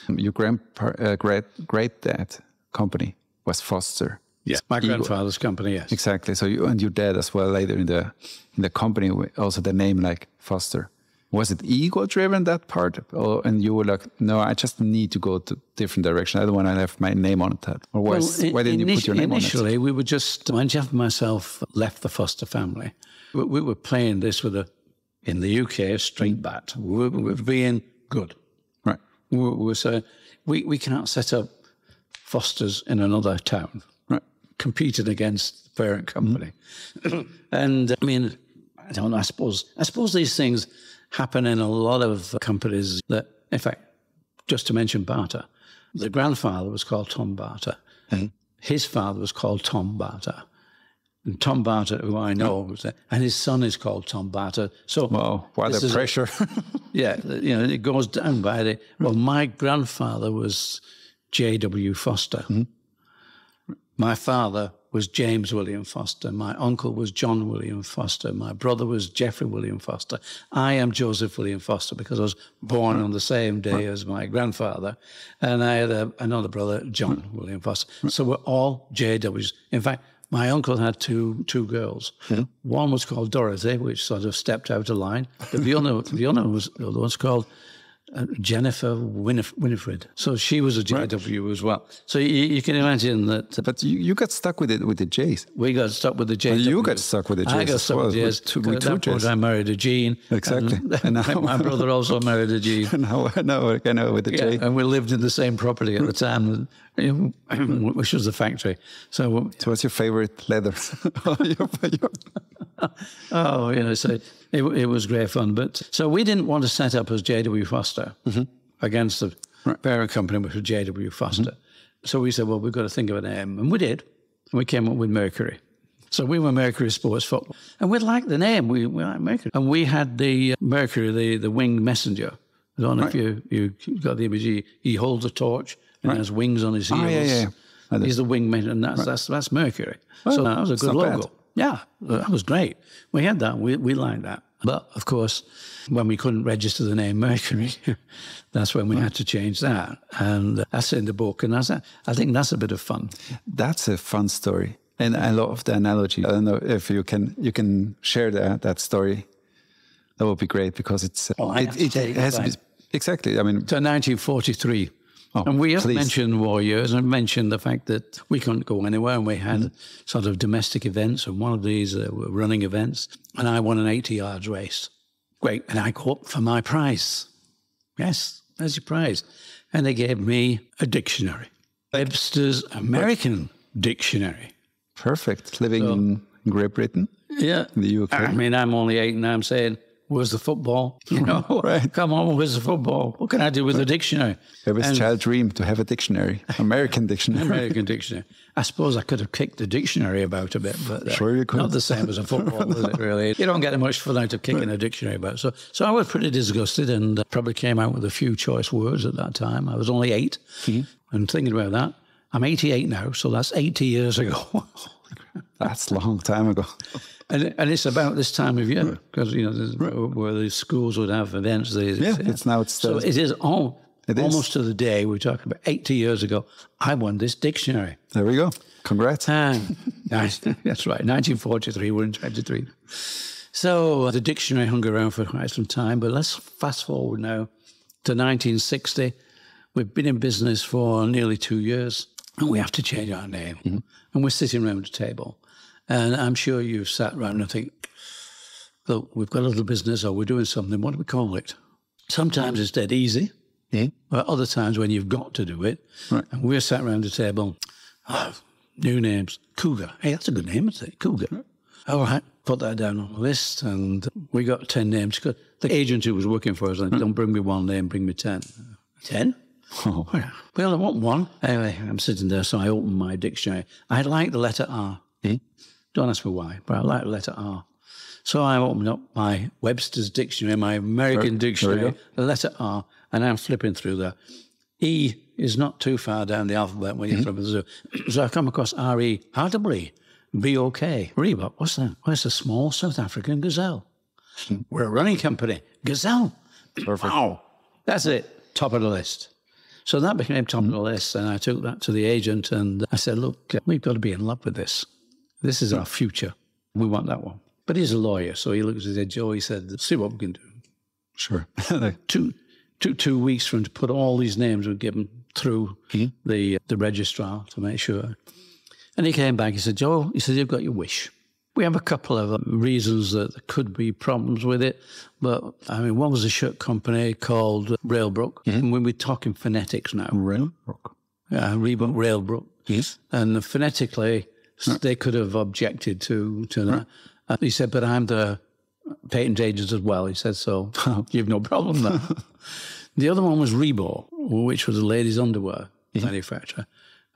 [SPEAKER 2] Your great-dad company was Foster.
[SPEAKER 1] Yeah, my grandfather's company, yes.
[SPEAKER 2] Exactly. So you and your dad as well later in the company, also the name like Foster. Was it ego-driven, that part? And you were like, no, I just need to go to different direction. I don't want to have my name on it. Or why didn't you put your name on it?
[SPEAKER 1] Initially, we were just, when Jeff and myself left the Foster family, we were playing this with in the UK, straight bat. We were being good.
[SPEAKER 2] Right.
[SPEAKER 1] We were saying, we can't set up Fosters in another town.
[SPEAKER 2] Right.
[SPEAKER 1] Competing against the parent company. And I mean, I don't know, I suppose these things happen in a lot of companies that, in fact, just to mention Barter, the grandfather was called Tom Barter. Mm-hmm. His father was called Tom Barter. And Tom Barter, who I know, was there, and his son is called Tom Barter. So,
[SPEAKER 2] wow, what a pressure.
[SPEAKER 1] Yeah, it goes down by the... Well, my grandfather was J.W. Foster. Mm-hmm. My father was James William Foster. My uncle was John William Foster. My brother was Jeffrey William Foster. I am Joseph William Foster because I was born on the same day as my grandfather. And I had another brother, John William Foster. So we're all JWs. In fact, my uncle had two girls. Yeah. One was called Dorothy, which sort of stepped out of line. But the other was called Jennifer Winifred. So she was a JW as well. So you can imagine that.
[SPEAKER 2] But you got stuck with the J's.
[SPEAKER 1] We got stuck with the J's.
[SPEAKER 2] Well, you got stuck with the J's.
[SPEAKER 1] I got stuck with the J's. With two J's. I married a Jean.
[SPEAKER 2] Exactly.
[SPEAKER 1] And now, my brother also married a Jean.
[SPEAKER 2] And now with the J.
[SPEAKER 1] And we lived in the same property at the time, which was the factory. So
[SPEAKER 2] what's your favorite leather?
[SPEAKER 1] So it was great fun. But so we didn't want to set up as J.W. Foster against the parent company, which was J.W. Foster. Mm-hmm. So we said, well, we've got to think of a name. And we did. And we came up with Mercury. So we were Mercury Sports Football. And we liked the name. We liked Mercury. And we had the Mercury, the winged messenger. I don't know if you got the image. He holds a torch and has wings on his heels.
[SPEAKER 2] Oh, yeah.
[SPEAKER 1] He's the winged messenger. And that's Mercury. So that was a good logo. Bad. Yeah, that was great. We had that. We liked that. But, of course, when we couldn't register the name Mercury, that's when we had to change that. And that's in the book. And I think that's a bit of fun.
[SPEAKER 2] That's a fun story. And I love the analogy. I don't know if you can share that story. That would be great because it has to be... Exactly. I mean...
[SPEAKER 1] To 1943. Oh, and we have mentioned war years and mentioned the fact that we couldn't go anywhere and we had sort of domestic events, and one of these were running events, and I won an 80 yards race. Great. And I go up for my prize. Yes, there's your prize. And they gave me a dictionary. Webster's American Dictionary.
[SPEAKER 2] Perfect. Living in Great Britain?
[SPEAKER 1] Yeah.
[SPEAKER 2] In the UK?
[SPEAKER 1] I mean, I'm only 8 and I'm saying, where's the football?
[SPEAKER 2] Right.
[SPEAKER 1] Come on, where's the football? What can I do with a dictionary?
[SPEAKER 2] Every child dream to have a dictionary, American dictionary.
[SPEAKER 1] American dictionary. I suppose I could have kicked the dictionary about a bit, but
[SPEAKER 2] sure you could.
[SPEAKER 1] Not the same as a football, is it really? You don't get much fun out of kicking a dictionary about. So I was pretty disgusted and probably came out with a few choice words at that time. I was only 8. Mm-hmm. And thinking about that, I'm 88 now, so that's 80 years ago.
[SPEAKER 2] That's a long time ago.
[SPEAKER 1] And it's about this time of year because where the schools would have events. So it is almost to the day. We're talking about 80 years ago. I won this dictionary.
[SPEAKER 2] There we go. Congrats.
[SPEAKER 1] That's right. 1943. We're in 23. So the dictionary hung around for quite some time. But let's fast forward now to 1960. We've been in business for nearly 2 years, and we have to change our name. Mm-hmm. And we're sitting around the table. And I'm sure you've sat around and think, look, we've got a little business or we're doing something. What do we call it? Sometimes it's dead easy. Yeah. But other times when you've got to do it. Right. And we're sat around the table, new names. Cougar. Hey, that's a good name, isn't it? Cougar. Right. All right. Put that down on the list. And we got 10 names. The agent who was working for us said, don't bring me one name, bring me 10. 10? Oh, well, I want one. Anyway, I'm sitting there, so I open my dictionary. I like the letter R. Don't ask me why, but I like the letter R. So I opened up my Webster's Dictionary, my American Dictionary, the letter R, and I'm flipping through there. E is not too far down the alphabet when you're flipping through. So I come across R-E, R-E-E, B-O-K, Reebok. What's that? Well, it's a small South African gazelle. We're a running company. Gazelle.
[SPEAKER 2] Perfect.
[SPEAKER 1] Wow. That's it. Top of the list. So that became top of the list, and I took that to the agent, and I said, look, we've got to be in love with this. This is our future. We want that one. But he's a lawyer, so he looked and said, Joe, he said, see what we can do.
[SPEAKER 2] Sure.
[SPEAKER 1] Took 2 weeks for him to put all these names we'd given through the registrar to make sure. And he came back, he said, Joe, he said, you've got your wish. We have a couple of reasons that there could be problems with it. But, I mean, one was a shirt company called Railbrook. And we're talking phonetics now.
[SPEAKER 2] Railbrook?
[SPEAKER 1] Reebok Railbrook.
[SPEAKER 2] Yes.
[SPEAKER 1] And phonetically, they could have objected to that. He said, but I'm the patent agent as well. He said, so you've no problem there. The other one was Reebok, which was a ladies' underwear manufacturer.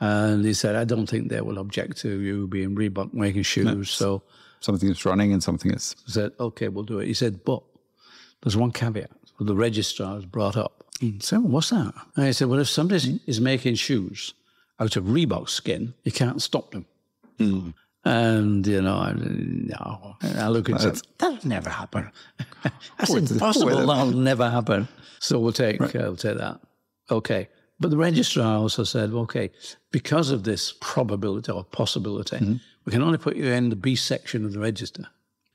[SPEAKER 1] And he said, I don't think they will object to you being Reebok making shoes. No. So
[SPEAKER 2] something is running and something is...
[SPEAKER 1] He said, okay, we'll do it. He said, but there's one caveat. So the registrar has brought up. He said, well, what's that? And he said, well, if somebody is making shoes out of Reebok skin, you can't stop them. And, you know, no. I look and say, that'll never happen. That's impossible. That'll never happen. So we'll take that. Okay. But the registrar also said, okay, because of this probability or possibility, we can only put you in the B section of the register.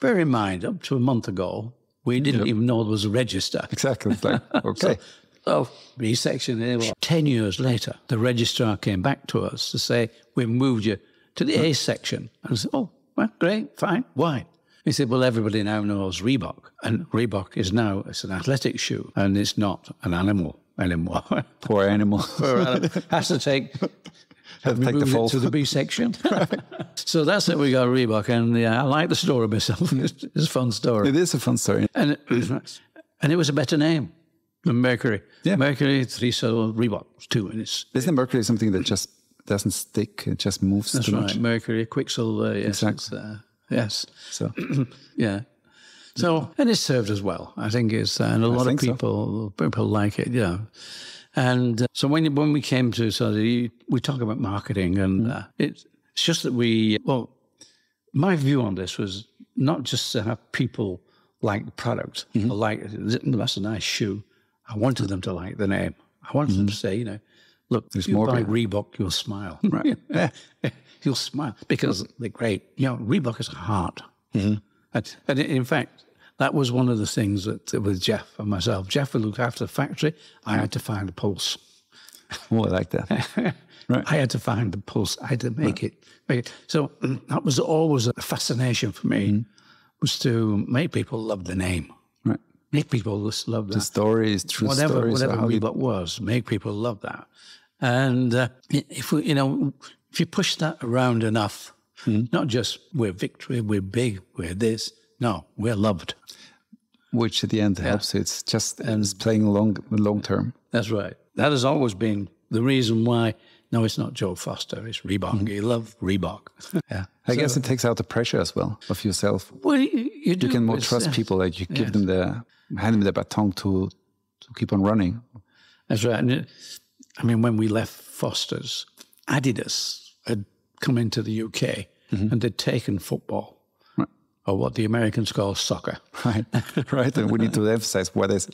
[SPEAKER 1] Bear in mind, up to a month ago, we didn't even know there was a register.
[SPEAKER 2] Exactly. Okay.
[SPEAKER 1] So B section, 10 years later, the registrar came back to us to say, we moved you to the A section. And I said, oh, well, great, fine. Why? He said, well, everybody now knows Reebok. And Reebok is now, it's an athletic shoe, and it's not an animal anymore.
[SPEAKER 2] Poor animal.
[SPEAKER 1] Has to take the fall to the B section. So that's it. We got Reebok, and I like the story myself. It's a fun story.
[SPEAKER 2] It is a fun story,
[SPEAKER 1] and it was a better name than Mercury. Yeah, Mercury 3, so Reebok 2, and isn't
[SPEAKER 2] Mercury something that just doesn't stick? It just moves.
[SPEAKER 1] That's
[SPEAKER 2] too
[SPEAKER 1] right.
[SPEAKER 2] Much.
[SPEAKER 1] Mercury, Quicksilver. Yes,
[SPEAKER 2] exactly.
[SPEAKER 1] Yes.
[SPEAKER 2] So
[SPEAKER 1] yeah. So, and it served as well. I think it's, and a lot of people like it, yeah. And so when we came to, we talk about marketing, and it's just that my view on this was not just to have people like the product, or like, that's a nice shoe. I wanted them to like the name. I wanted them to say, you know, look, if you buy Reebok, you'll smile. Right. You'll smile because they're great. You know, Reebok is a heart. And in fact, that was one of the things that with Jeff and myself. Jeff would look after the factory. I had to find the pulse.
[SPEAKER 2] Oh, I like that. Right.
[SPEAKER 1] I had to find the pulse. I had to make it. So that was always a fascination for me, was to make people love the name.
[SPEAKER 2] Right.
[SPEAKER 1] Make people just love that.
[SPEAKER 2] The stories, true
[SPEAKER 1] whatever
[SPEAKER 2] stories.
[SPEAKER 1] Whatever Reebok was, make people love that. And if you push that around enough, not just we're victory, we're big, we're this. No, we're loved.
[SPEAKER 2] Which at the end helps. It's just it's playing long term.
[SPEAKER 1] That's right. That has always been the reason why. No, it's not Joe Foster. It's Reebok. You love Reebok.
[SPEAKER 2] I guess it takes out the pressure as well of yourself.
[SPEAKER 1] Well, you do.
[SPEAKER 2] You can more trust people. Like you give them hand them the baton to keep on running.
[SPEAKER 1] That's right. And when we left Foster's, Adidas had come into the UK and they'd taken football. Or what the Americans call soccer.
[SPEAKER 2] Right. And we need to emphasize what is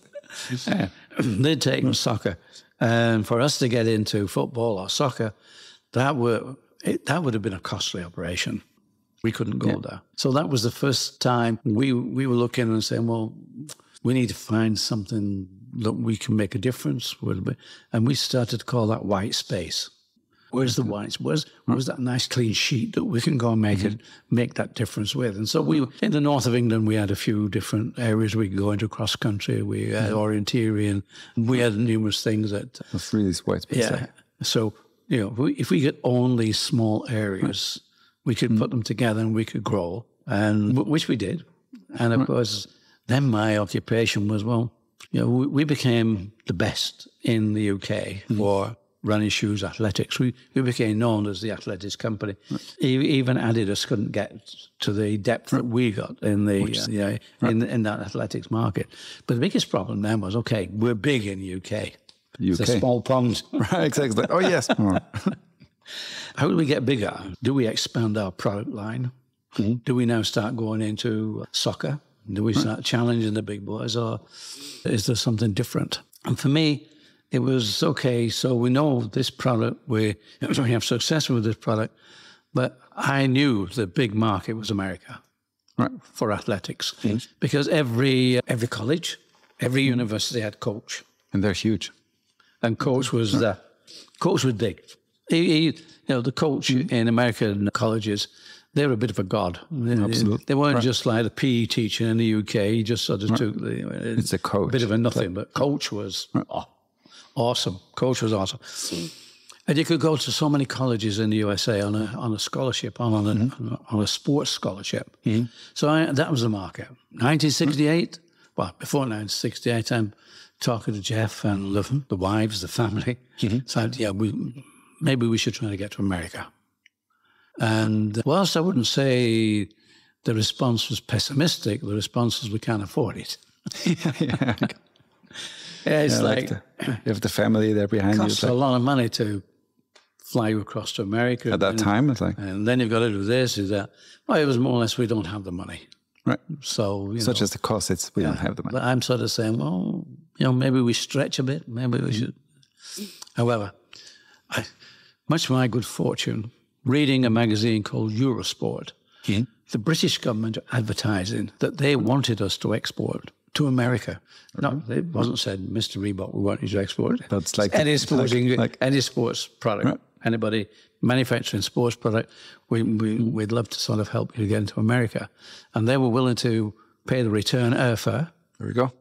[SPEAKER 2] it.
[SPEAKER 1] They'd taken soccer. And for us to get into football or soccer, that would have been a costly operation. We couldn't go there. So that was the first time we were looking and saying, well, we need to find something that we can make a difference with. And we started to call that white space. Where's the whites? Where's that nice clean sheet that we can go and make that difference with? And so in the north of England, we had a few different areas we could go into cross country. We had orienteering. We had numerous things that.
[SPEAKER 2] That's really white space.
[SPEAKER 1] Yeah. So if we could own these small areas, we could put them together and we could grow, and which we did. And of course, then my occupation was we became the best in the UK for running shoes, athletics. We became known as the athletics company. Right. Even Adidas couldn't get to the depth that we got in the in that athletics market. But the biggest problem then was, we're big in the UK. It's a small pond.
[SPEAKER 2] Right, exactly. Oh, yes.
[SPEAKER 1] How do we get bigger? Do we expand our product line? Do we now start going into soccer? Do we start challenging the big boys, or is there something different? And for me, it was okay. So we know this product, we have success with this product, but I knew the big market was America, right, for athletics, because every college, every university had coach,
[SPEAKER 2] and they're huge.
[SPEAKER 1] And coach was big. The coach in American colleges, they were a bit of a god.
[SPEAKER 2] Absolutely.
[SPEAKER 1] They weren't just like the PE teacher in the UK. He just sort of took
[SPEAKER 2] it's a coach,
[SPEAKER 1] bit of a nothing. But coach was awesome. Coach was awesome. And you could go to so many colleges in the USA on a scholarship, on a sports scholarship. So that was the market. 1968. Well, before 1968, I'm talking to Jeff and the wives, the family. So maybe we should try to get to America. And whilst I wouldn't say the response was pessimistic, the response was we can't afford it. It's
[SPEAKER 2] you have the family there behind you.
[SPEAKER 1] It costs a lot of money to fly you across to America.
[SPEAKER 2] At that time, it's like...
[SPEAKER 1] And then you've got to do this, is that. Well, it was more or less we don't have the money.
[SPEAKER 2] Right.
[SPEAKER 1] So,
[SPEAKER 2] Such as the cost, we don't have the money.
[SPEAKER 1] But I'm sort of saying, well, maybe we stretch a bit. Maybe we should. However, much to my good fortune, reading a magazine called Eurosport, the British government are advertising that they wanted us to export to America. No, it wasn't said, Mr. Reebok, we want you to export.
[SPEAKER 2] That's like
[SPEAKER 1] any sports product. Right. Anybody manufacturing sports product, we'd love to sort of help you get into America. And they were willing to pay the return airfare.
[SPEAKER 2] There we go.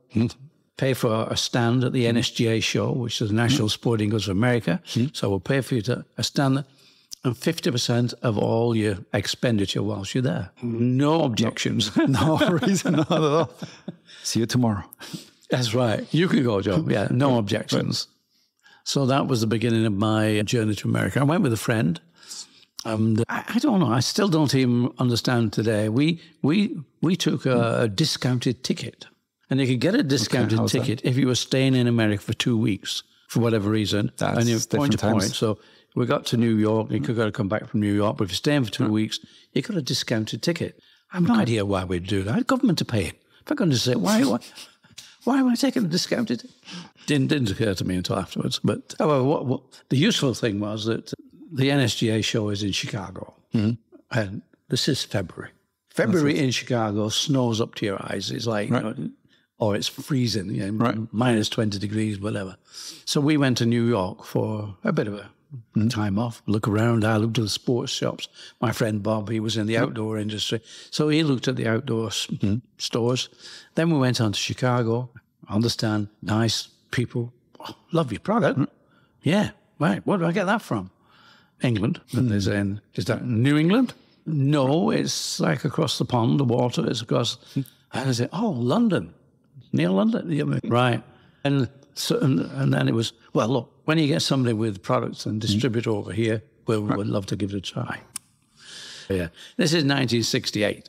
[SPEAKER 1] Pay for a stand at the NSGA show, which is the National Sporting Goods of America. So we'll pay for you to a stand and 50% of all your expenditure whilst you're there. No objections.
[SPEAKER 2] No reason, not at all. See you tomorrow.
[SPEAKER 1] That's right. You can go, Joe. Yeah, no objections. Right. So that was the beginning of my journey to America. I went with a friend. And I don't know. I still don't even understand today. We took a discounted ticket. And you could get a discounted ticket if you were staying in America for 2 weeks, for whatever reason.
[SPEAKER 2] That's
[SPEAKER 1] and you're point to
[SPEAKER 2] times.
[SPEAKER 1] point. So we got to New York. You could go to come back from New York. But if you're staying for 2 weeks, you got a discounted ticket. I have no idea why we'd do that. Government to pay it. If I'm going to say, why am I taking a discounted? Didn't occur to me until afterwards. But however, what the useful thing was that the NSGA show is in Chicago. And this is February. February in Chicago snows up to your eyes. It's like, or it's freezing, minus 20 degrees, whatever. So we went to New York for a bit of a time off, look around. I looked at the sports shops. My friend Bob, he was in the outdoor industry. So he looked at the outdoor stores. Then we went on to Chicago. Understand, nice people. Oh, love your product. Yeah, right. Where do I get that from? England. And they're saying, is that New England? No, it's like across the pond, the water is across. And I said, oh, London. Near London. Yeah, right. And then it was, well, look, when you get somebody with products and distribute over here, we would love to give it a try. Yeah. This is 1968.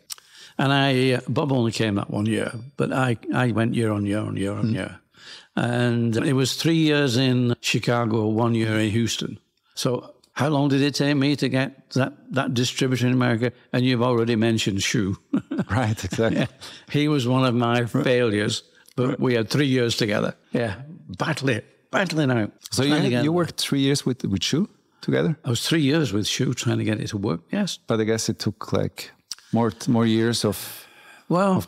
[SPEAKER 1] And Bob only came that 1 year, but I went year on year. And it was 3 years in Chicago, 1 year in Houston. So how long did it take me to get that distributor in America? And you've already mentioned Shoe.
[SPEAKER 2] Right, exactly.
[SPEAKER 1] Yeah. He was one of my failures, but we had 3 years together. Yeah, battling out.
[SPEAKER 2] So you worked 3 years with Shoe together?
[SPEAKER 1] I was 3 years with Shoe trying to get it to work, yes.
[SPEAKER 2] But I guess it took like more years of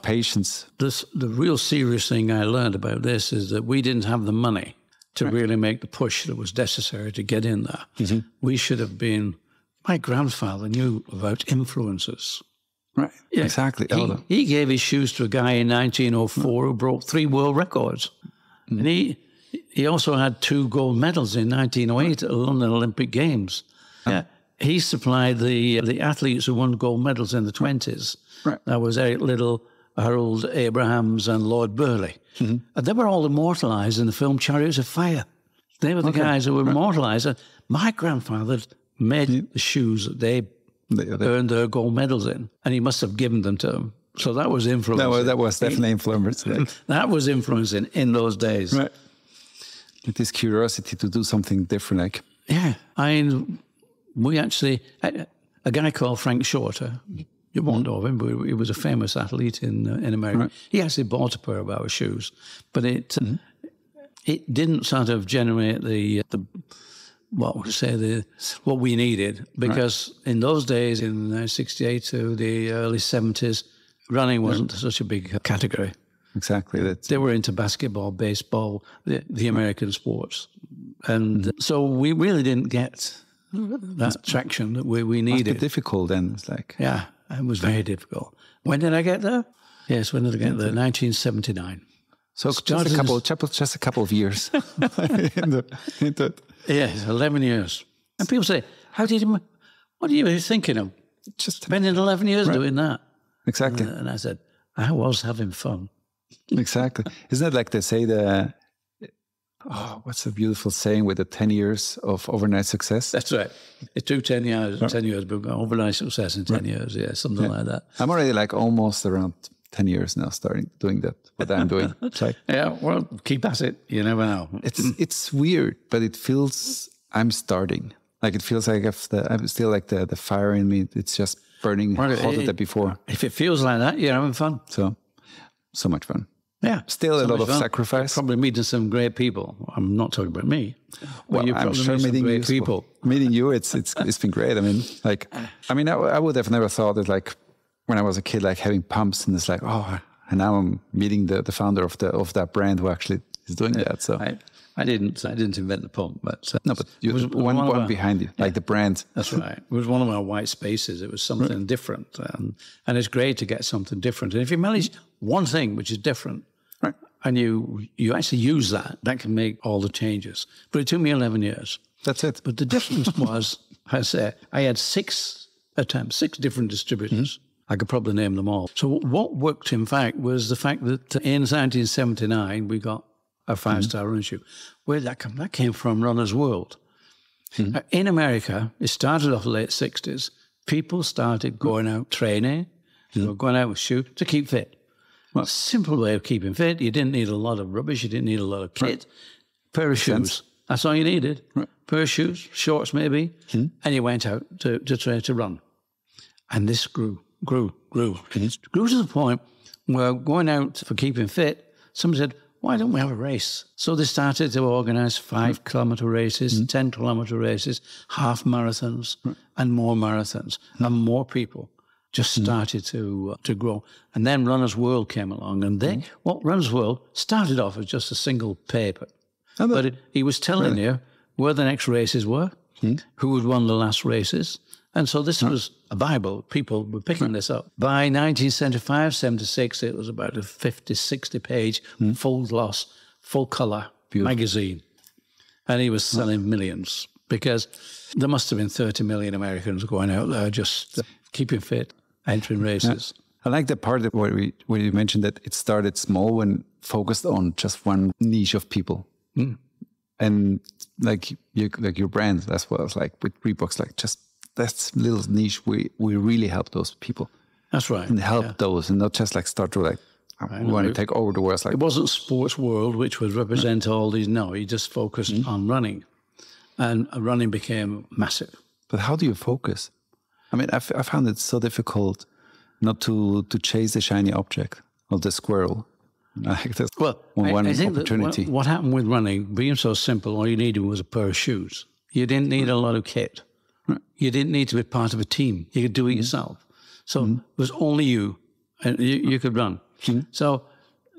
[SPEAKER 2] patience.
[SPEAKER 1] The real serious thing I learned about this is that we didn't have the money to really make the push that was necessary to get in there. We should have been... My grandfather knew about influencers.
[SPEAKER 2] Right, yeah. Exactly.
[SPEAKER 1] He gave his shoes to a guy in 1904 who broke 3 world records. And he also had 2 gold medals in 1908 at the London Olympic Games. Yeah. He supplied the athletes who won gold medals in the 20s. Right. That was Eric Liddell, Harold Abrahams and Lord Burleigh. And they were all immortalised in the film Chariots of Fire. They were the guys who were immortalised. And my grandfather made the shoes that they earned their gold medals in, and he must have given them to them. So that was influencing.
[SPEAKER 2] That was definitely influencing.
[SPEAKER 1] That was influencing in those days.
[SPEAKER 2] Right. With this curiosity to do something different.
[SPEAKER 1] Yeah. We actually, a guy called Frank Shorter, you won't know him, but he was a famous athlete in America. Right. He actually bought a pair of our shoes, but it didn't sort of generate the what we needed, because in those days, in 68 to the early 70s, running wasn't such a big category.
[SPEAKER 2] Exactly.
[SPEAKER 1] They were into basketball, baseball, the American sports. And so we really didn't get that traction that we needed.
[SPEAKER 2] It was difficult then. It's like...
[SPEAKER 1] Yeah, it was very difficult. When did I get there? Yes, when did I get there? 1979.
[SPEAKER 2] So just a couple of years into it.
[SPEAKER 1] Yes, 11 years. And people say, what are you thinking of? Just spending 11 years doing that.
[SPEAKER 2] Exactly.
[SPEAKER 1] And I said, I was having fun.
[SPEAKER 2] Exactly. Isn't it like they say what's a beautiful saying with the 10 years of overnight success?
[SPEAKER 1] That's right. It took 10 years, but got overnight success in 10 years. Yeah, something like that.
[SPEAKER 2] I'm already like almost around 10 years now starting doing that, what I'm doing. It's like,
[SPEAKER 1] yeah, well, keep at it. You never know.
[SPEAKER 2] It's weird, but it feels I'm starting. Like it feels like I'm still like the fire in me. It's just burning hotter than before.
[SPEAKER 1] If it feels like that, you're having fun.
[SPEAKER 2] So much fun.
[SPEAKER 1] Yeah.
[SPEAKER 2] Still a lot of sacrifice.
[SPEAKER 1] Probably meeting some great people. I'm not talking about me.
[SPEAKER 2] Well, I'm sure meeting
[SPEAKER 1] great people.
[SPEAKER 2] Meeting you, it's been great. I would have never thought that, like, when I was a kid, like having pumps, and it's like, and now I'm meeting the founder of that brand who actually is doing that. So
[SPEAKER 1] I didn't invent the pump, but
[SPEAKER 2] no, but you was one behind you, like the brand.
[SPEAKER 1] That's right. It was one of our white spaces. It was something different, and it's great to get something different. And if you manage one thing which is different, and you actually use that can make all the changes. But it took me 11 years.
[SPEAKER 2] That's it.
[SPEAKER 1] But the difference was, I had 6 attempts, 6 different distributors. I could probably name them all. So what worked, in fact, was the fact that in 1979, we got a 5-star running shoe. Where did that come? That came from Runner's World. In America, it started off the late 60s. People started going out training, going out with shoes to keep fit. Well, simple way of keeping fit. You didn't need a lot of rubbish. You didn't need a lot of kit. Pair of shoes. That's all you needed. Pair of shoes, shorts maybe, and you went out to train, to run. And this grew. It grew to the point where going out for keeping fit, somebody said, why don't we have a race? So they started to organise 5-kilometre races, 10-kilometre races, half marathons, and more marathons, and more people just started to grow. And then Runner's World came along, and Runner's World started off as just a single paper. But he was telling you where the next races were, who had won the last races. And so this was a Bible. People were picking this up. By 1975, 76, it was about a 50, 60-page, full gloss, full colour magazine. And he was selling millions, because there must have been 30 million Americans going out there just keeping fit, entering races.
[SPEAKER 2] I like the part where you mentioned that it started small and focused on just one niche of people. And like your brand, that's what I was like with Reeboks, like just that's little niche. We really help those people.
[SPEAKER 1] That's right.
[SPEAKER 2] And help those, and not just like start to like we want to take over the world. Like,
[SPEAKER 1] it wasn't Sports World which would represent all these. No, he just focused on running, and running became massive.
[SPEAKER 2] But how do you focus? I mean, I found it so difficult not to chase the shiny object of the squirrel. Like that's I think opportunity.
[SPEAKER 1] What happened with running, being so simple, all you needed was a pair of shoes. You didn't need a lot of kit. You didn't need to be part of a team. You could do it yourself. So it was only you, and you could run. So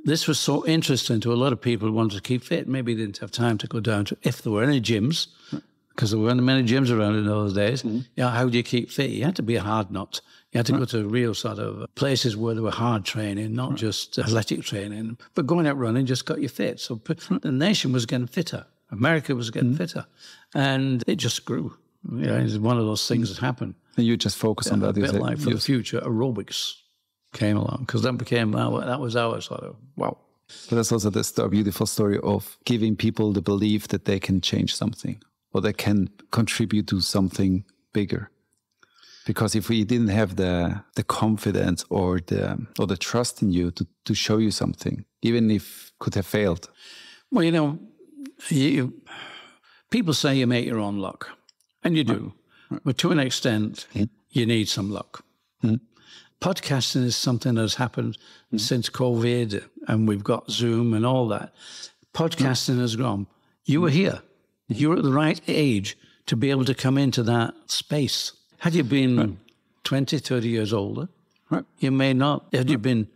[SPEAKER 1] this was so interesting to a lot of people who wanted to keep fit. Maybe they didn't have time to go down to, if there were any gyms, because there weren't many gyms around in those days. How do you keep fit? You had to be a hard nut. You had to go to real sort of places where there were hard training, not just athletic training. But going out running just got you fit. So the nation was getting fitter. America was getting fitter. And it just grew. It's one of those things that happened.
[SPEAKER 2] And you just focus on that.
[SPEAKER 1] A bit like for the future, aerobics came along, because that was our sort of, wow.
[SPEAKER 2] But that's also a beautiful story of giving people the belief that they can change something, or they can contribute to something bigger. Because if we didn't have the confidence or the trust in you to show you something, even if could have failed.
[SPEAKER 1] Well, people say you make your own luck, and you do. But to an extent, you need some luck. Podcasting is something that's happened since COVID, and we've got Zoom and all that. podcasting has grown. You were here. You were at the right age to be able to come into that space. Had you been 20, 30 years older, you may not. Had you been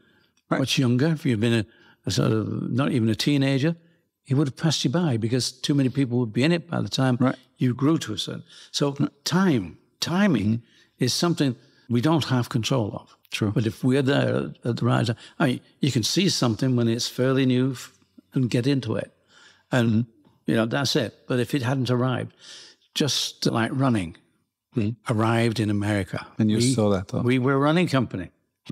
[SPEAKER 1] much younger, if you'd been a sort of, not even a teenager, he would have passed you by because too many people would be in it by the time you grew to a certain. So timing is something we don't have control of.
[SPEAKER 2] True.
[SPEAKER 1] But if we're there at the right time, you can see something when it's fairly new and get into it. And, that's it. But if it hadn't arrived, just like running arrived in America.
[SPEAKER 2] And you saw that. Though.
[SPEAKER 1] We were a running company.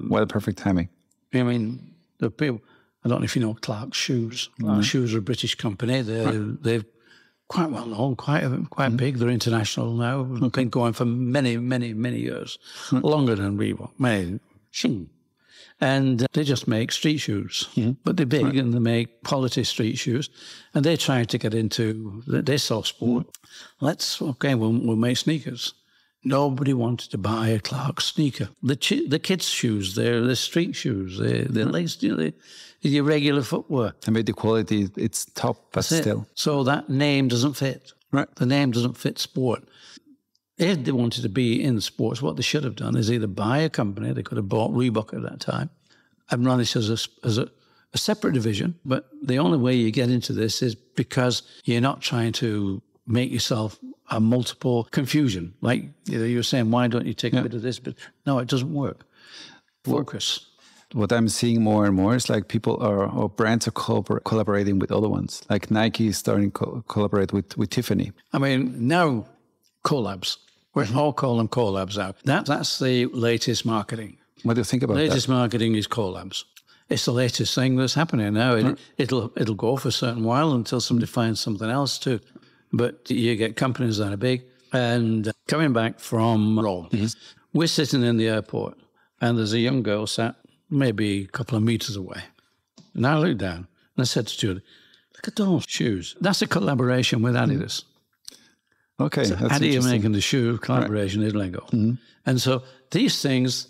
[SPEAKER 2] What a perfect timing.
[SPEAKER 1] I mean, the people, I don't know if you know Clark's Shoes. Clark's Shoes are a British company. They're quite well known, quite big. They're international now. Been going for many, many, many years. Longer than Reebok. And they just make street shoes. But they're big and they make quality street shoes. And they try to get into, they saw sport. We'll make sneakers. Nobody wanted to buy a Clark's sneaker. The kids' shoes, they're the street shoes. They're laced, they're your regular footwear.
[SPEAKER 2] I mean, the quality, it's top, but still.
[SPEAKER 1] So that name doesn't fit.
[SPEAKER 2] Right.
[SPEAKER 1] The name doesn't fit sport. If they wanted to be in sports, what they should have done is either buy a company, they could have bought Reebok at that time, and run this as a separate division. But the only way you get into this is because you're not trying to make yourself a multiple confusion. Like you were saying, why don't you take a bit of this? But no, it doesn't work. Focus.
[SPEAKER 2] What I'm seeing more and more is like people or brands are collaborating with other ones. Like Nike is starting to collaborate with Tiffany.
[SPEAKER 1] I mean, now collabs. We all call them collabs now. That's the latest marketing.
[SPEAKER 2] What do you think about that?
[SPEAKER 1] Latest marketing is collabs. It's the latest thing that's happening now. It'll go for a certain while until somebody finds something else too. But you get companies that are big. And coming back from Rome, we're sitting in the airport and there's a young girl sat maybe a couple of meters away. And I looked down and I said to Julie, look at those shoes. That's a collaboration with Adidas.
[SPEAKER 2] Okay,
[SPEAKER 1] so
[SPEAKER 2] that's
[SPEAKER 1] Adidas making the shoe collaboration is Lego. And so these things,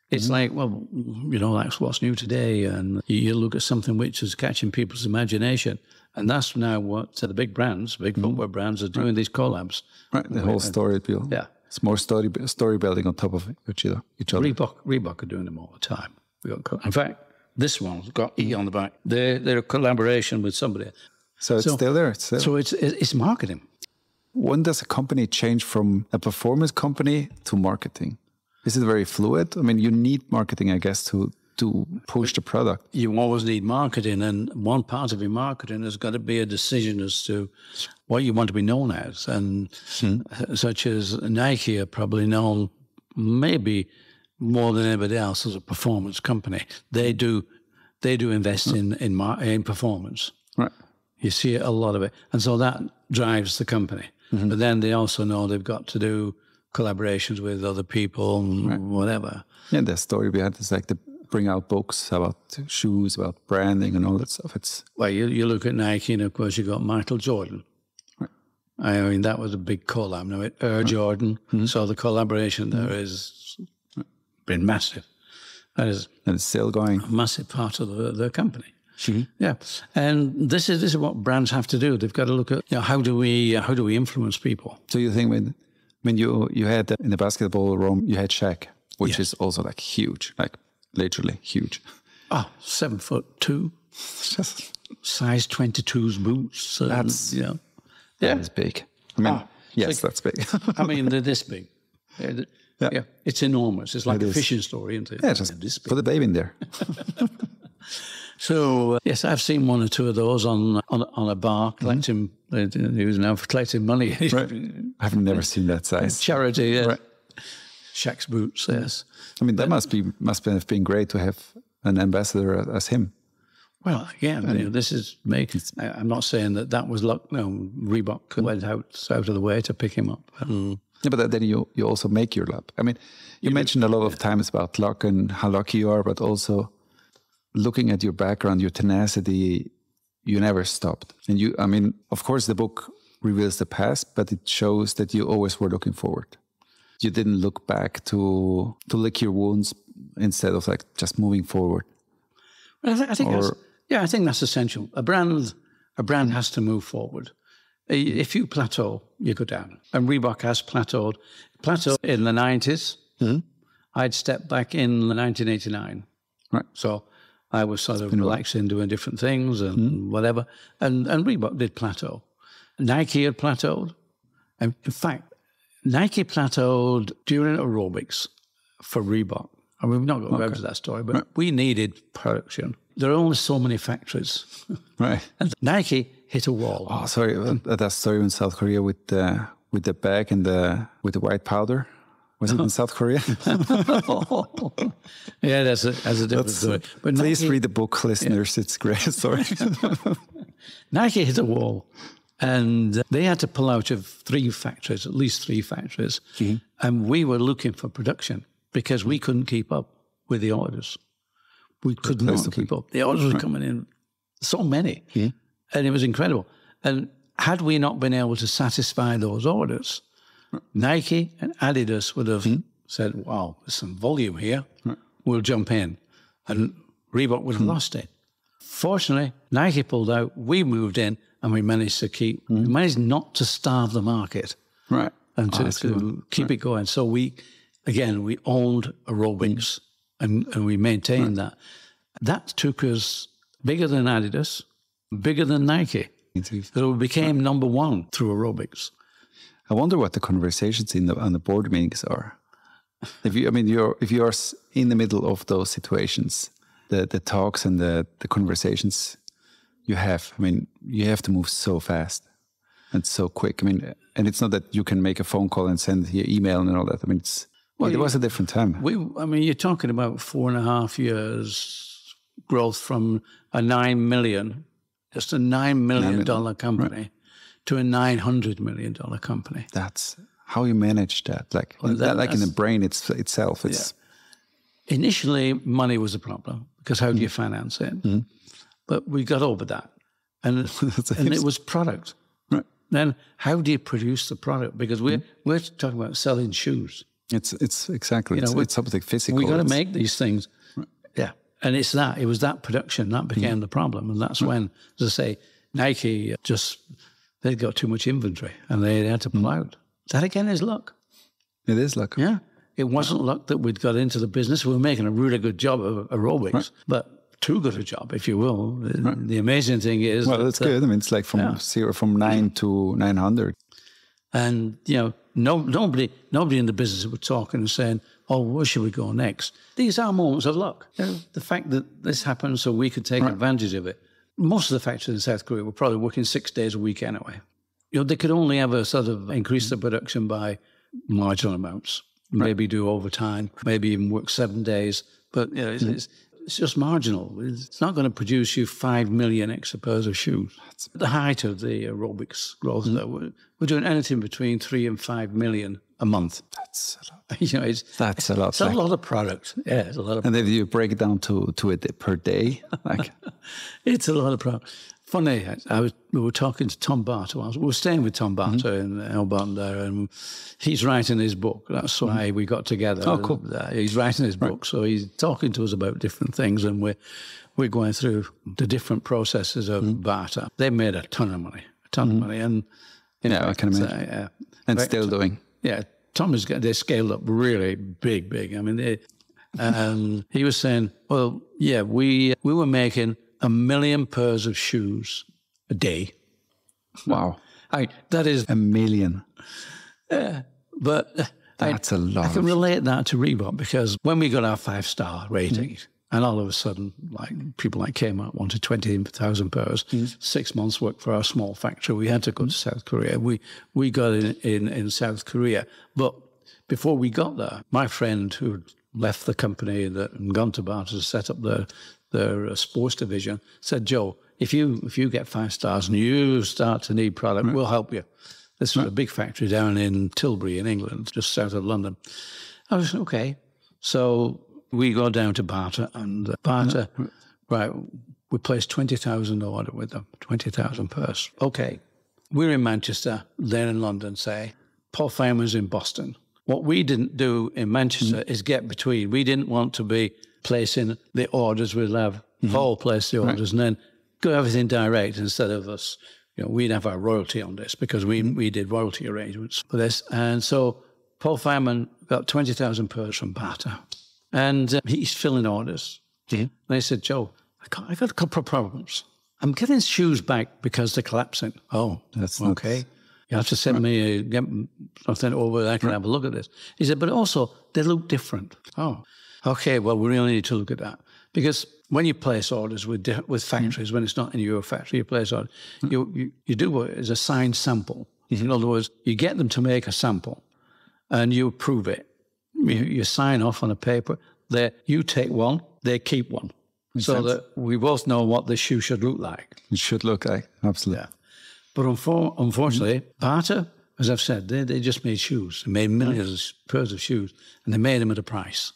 [SPEAKER 1] it's like, well, that's what's new today. And you look at something which is catching people's imagination. And that's now what the big brands, big footwear brands are doing, these collabs.
[SPEAKER 2] Right, the whole story build.
[SPEAKER 1] Yeah.
[SPEAKER 2] It's more story building on top of each other.
[SPEAKER 1] Reebok are doing them all the time. In fact, this one's got E on the back. They're a collaboration with somebody.
[SPEAKER 2] So it's still there.
[SPEAKER 1] So it's marketing.
[SPEAKER 2] When does a company change from a performance company to marketing? Is it very fluid? I mean, you need marketing, I guess, to push the product.
[SPEAKER 1] You always need marketing, and one part of your marketing has got to be a decision as to what you want to be known as. And such as Nike are probably known maybe more than anybody else as a performance company. They do invest in performance. Right. You see a lot of it. And so that drives the company. But then they also know they've got to do collaborations with other people and whatever.
[SPEAKER 2] Yeah, the story behind it is like they bring out books about shoes, about branding and all that stuff.
[SPEAKER 1] Well, you look at Nike and of course you've got Michael Jordan. Right. I mean, that was a big collab. Now, Air Jordan. So the collaboration there has been massive. That is,
[SPEAKER 2] and it's still going.
[SPEAKER 1] A massive part of the company. Yeah, and this is what brands have to do. They've got to look at how do we influence people.
[SPEAKER 2] So you think when you had in the basketball room, you had Shaq, which is also like huge, like literally huge.
[SPEAKER 1] 7'2", size 22's boots.
[SPEAKER 2] That's that's big. I mean, that's big.
[SPEAKER 1] I mean, they're this big. Yeah, it's enormous. It's like a fishing story, isn't it?
[SPEAKER 2] Yeah, just put a baby in there.
[SPEAKER 1] So, yes, I've seen one or two of those on a bar collecting. He was now collecting money.
[SPEAKER 2] Right. I've never seen that size.
[SPEAKER 1] Charity, yes. Right. Shaq's boots, yes.
[SPEAKER 2] I mean, that must have been great to have an ambassador as him.
[SPEAKER 1] Well, yeah, this is me. I'm not saying that was luck. Reebok went out of the way to pick him up.
[SPEAKER 2] Yeah, but then you also make your luck. I mean, you mentioned a lot of times about luck and how lucky you are, but also looking at your background, your tenacity, you never stopped. And of course, the book reveals the past, but it shows that you always were looking forward. You didn't look back to lick your wounds instead of like just moving forward.
[SPEAKER 1] Well, I think that's essential. A brand A brand has to move forward. If you plateau, you go down. And Reebok has plateaued. Plateaued in the 90s. I'd stepped back in 1989.
[SPEAKER 2] Right.
[SPEAKER 1] So I was sort of relaxing, doing different things and whatever. And Reebok did plateau. Nike had plateaued. And in fact, Nike plateaued during aerobics for Reebok. I mean, we've not got to go into that story, but we needed production. There are only so many factories.
[SPEAKER 2] Right.
[SPEAKER 1] And Nike hit a wall.
[SPEAKER 2] Oh, sorry. That story in South Korea with the bag and with the white powder. Was it in South Korea?
[SPEAKER 1] Yeah, that's a different story.
[SPEAKER 2] But please read the book, listeners. Yeah. It's a great story.
[SPEAKER 1] Nike hit a wall. And they had to pull out of at least three factories. And we were looking for production because we couldn't keep up with the orders. We could not keep up. The orders were coming in, so many. And it was incredible. And had we not been able to satisfy those orders, Nike and Adidas would have said, wow, there's some volume here. We'll jump in. And Reebok would have lost it. Fortunately, Nike pulled out, we moved in, and we managed to we managed not to starve the market.
[SPEAKER 2] Right.
[SPEAKER 1] And to keep it going. So we owned aerobics and we maintained that. That took us bigger than Adidas, bigger than Nike. So we became number one through aerobics.
[SPEAKER 2] I wonder what the conversations on the board meetings are. If you're in the middle of those situations, the talks and the conversations you have, I mean, you have to move so fast and so quick. I mean, and it's not that you can make a phone call and send your email and all that. I mean, it was a different time.
[SPEAKER 1] You're talking about 4.5 years growth from a $9 million, just a $9 million company to a $900 million company.
[SPEAKER 2] That's how you manage that. Like in the brain itself.
[SPEAKER 1] Initially, money was a problem because how do you finance it? But we got over that. And it was product.
[SPEAKER 2] Right.
[SPEAKER 1] Then how do you produce the product? Because we're talking about selling shoes.
[SPEAKER 2] It's exactly. It's something physical.
[SPEAKER 1] We got to make these things. Right. Yeah. And it was that production that became the problem. And that's when, as I say, Nike they got too much inventory and they had to pull out. That again is luck.
[SPEAKER 2] It is luck.
[SPEAKER 1] Yeah. It wasn't luck that we'd got into the business. We were making a really good job of aerobics, but too good a job, if you will. The amazing thing is...
[SPEAKER 2] Well, that's good. I mean, it's like from 9 to 900.
[SPEAKER 1] And, nobody in the business were talking and saying, oh, where should we go next? These are moments of luck. The fact that this happened so we could take advantage of it. Most of the factories in South Korea were probably working 6 days a week anyway. They could only ever sort of increase the production by marginal amounts. Maybe do overtime, maybe even work 7 days. But it's just marginal. It's not going to produce you 5 million extra pairs of shoes. At the height of the aerobics growth, though, we're doing anything between 3 and 5 million a month.
[SPEAKER 2] That's a lot. That's a lot.
[SPEAKER 1] It's a lot of product. Yeah, it's a lot of.
[SPEAKER 2] And if you break it down to it per day,
[SPEAKER 1] it's a lot of product. Funny, we were talking to Tom Barter. We were staying with Tom Barter in Elbarton there, and he's writing his book. That's why we got together.
[SPEAKER 2] Oh, cool.
[SPEAKER 1] He's writing his book, so he's talking to us about different things, and we're going through the different processes of Barter. They made a ton of money, and
[SPEAKER 2] I can imagine. And still doing.
[SPEAKER 1] Yeah, Tom they scaled up really big. I mean, and he was saying, well, yeah, we were making 1 million pairs of shoes a day.
[SPEAKER 2] Wow.
[SPEAKER 1] That is
[SPEAKER 2] 1 million.
[SPEAKER 1] Yeah, but
[SPEAKER 2] that's a lot.
[SPEAKER 1] I can relate that to Reebok because when we got our 5-star rating, and all of a sudden, people like Kmart wanted 20,000 pairs, 6 months work for our small factory. We had to go to South Korea. We got in South Korea. But before we got there, my friend who had left the company and gone to Barter to set up their sports division said, Joe, if you get 5 stars and you start to need product, we'll help you. This was a big factory down in Tilbury in England, just south of London. I was, okay. So we go down to Barter, and Barter, we placed 20,000 order with them, 20,000 pairs. Okay. We're in Manchester, they're in London, say. Paul Feynman's in Boston. What we didn't do in Manchester is get between. We didn't want to be placing the orders. We'll have Paul place the orders, and then go everything direct instead of us. We'd have our royalty on this because we did royalty arrangements for this. And so Paul Fireman got 20,000 pairs from Bata. And he's filling orders. And I said, Joe, I got a couple of problems. I'm getting shoes back because they're collapsing. Oh, that's okay. You have to send me get something over there. I can have a look at this. He said, but also they look different. Oh, okay. Well, we really need to look at that because when you place orders with factories, when it's not in your factory, you place orders. You do what is a signed sample. In other words, you get them to make a sample, and you approve it. You sign off on a paper. You take one, they keep one. So that we both know what the shoe should look like.
[SPEAKER 2] It should look like, absolutely. Yeah.
[SPEAKER 1] But unfortunately, Bata, as I've said, they just made shoes. They made millions of pairs of shoes, and they made them at a price.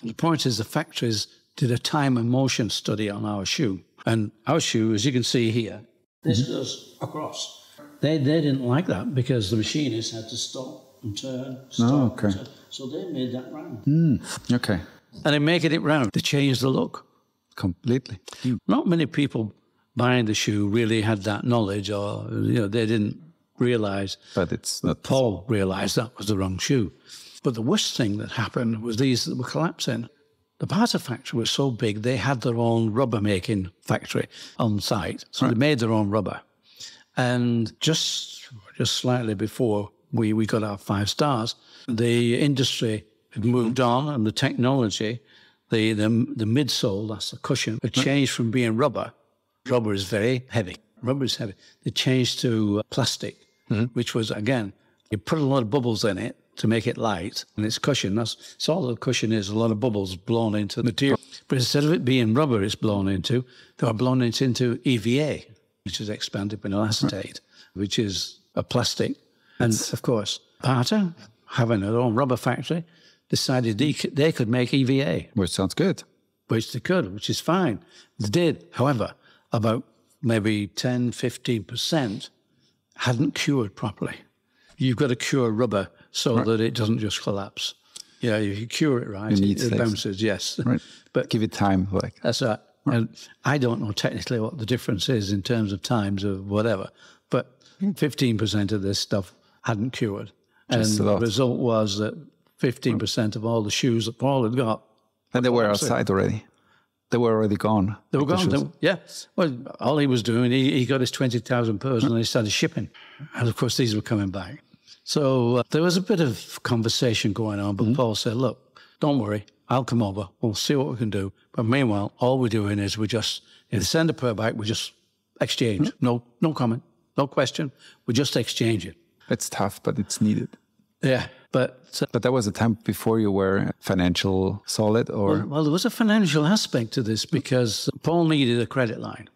[SPEAKER 1] The point is the factories did a time and motion study on our shoe. And our shoe, as you can see here, this goes across. They didn't like that because the machinists had to stop and turn, stop and turn. So they made that round.
[SPEAKER 2] Okay.
[SPEAKER 1] And in making it round, they changed the look.
[SPEAKER 2] Completely.
[SPEAKER 1] Not many people buying the shoe really had that knowledge, or they didn't realize.
[SPEAKER 2] But it's not.
[SPEAKER 1] Paul realized that was the wrong shoe. But the worst thing that happened was these that were collapsing. The Bata factory was so big they had their own rubber making factory on site, so they made their own rubber. And just slightly before we got our 5 stars, the industry had moved on, and the technology. The midsole, that's the cushion, had changed from being rubber. Rubber is very heavy. They changed to plastic, which was, again, you put a lot of bubbles in it to make it light, and it's cushion. That's all the cushion is, a lot of bubbles blown into the material. But instead of it being rubber it's blown into, they were blown into EVA, which is expanded vinyl acetate, which is a plastic. And, of course, Bata, having their own rubber factory, decided they could make EVA.
[SPEAKER 2] Which sounds good.
[SPEAKER 1] Which they could, which is fine. They did. However, about maybe 10, 15% hadn't cured properly. You've got to cure rubber so that it doesn't just collapse. Yeah, you cure it right, it bounces, yes.
[SPEAKER 2] Right. But give it time.
[SPEAKER 1] That's right. And I don't know technically what the difference is in terms of times or whatever, but 15% of this stuff hadn't cured. And the result was that 15% of all the shoes that Paul had got.
[SPEAKER 2] And they were outside already. They were already gone.
[SPEAKER 1] They were gone. Yeah. Well, all he was doing, he got his 20,000 pairs and he started shipping. And of course, these were coming back. So there was a bit of conversation going on, but Paul said, look, don't worry. I'll come over. We'll see what we can do. But meanwhile, all we're doing is we just, if they send a pair back, we just exchange. No comment, no question. We just exchange it.
[SPEAKER 2] It's tough, but it's needed.
[SPEAKER 1] Yeah. But
[SPEAKER 2] that was a time before you were financial solid, or?
[SPEAKER 1] Well, there was a financial aspect to this because Paul needed a credit line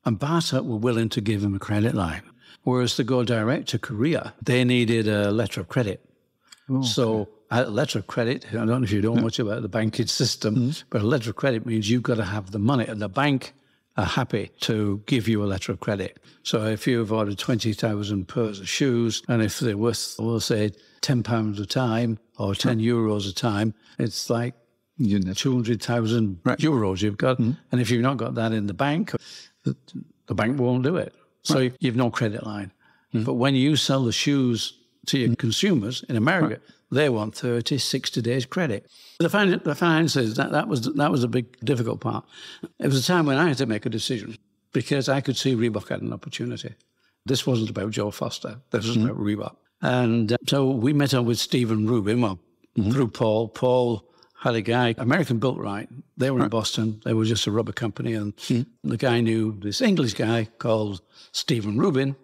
[SPEAKER 1] and Bata were willing to give him a credit line. Whereas to go direct to Korea, they needed a letter of credit. Oh, okay. So a letter of credit, I don't know if you know much about the banking system, but a letter of credit means you've got to have the money, and the bank are happy to give you a letter of credit. So if you've ordered 20,000 pairs of shoes, and if they're worth, we'll say, £10 a time or €10 a time, it's like 200,000 euros you've got. And if you've not got that in the bank, the bank won't do it. So you've no credit line. But when you sell the shoes to your consumers in America, they want 30, 60 days credit. The finances, that was a big, difficult part. It was a time when I had to make a decision because I could see Reebok had an opportunity. This wasn't about Joe Foster. This was about Reebok. And so we met up with Stephen Rubin, through Paul. Paul had a guy, American Built Right. They were in Boston. They were just a rubber company. And the guy knew this English guy called Stephen Rubin.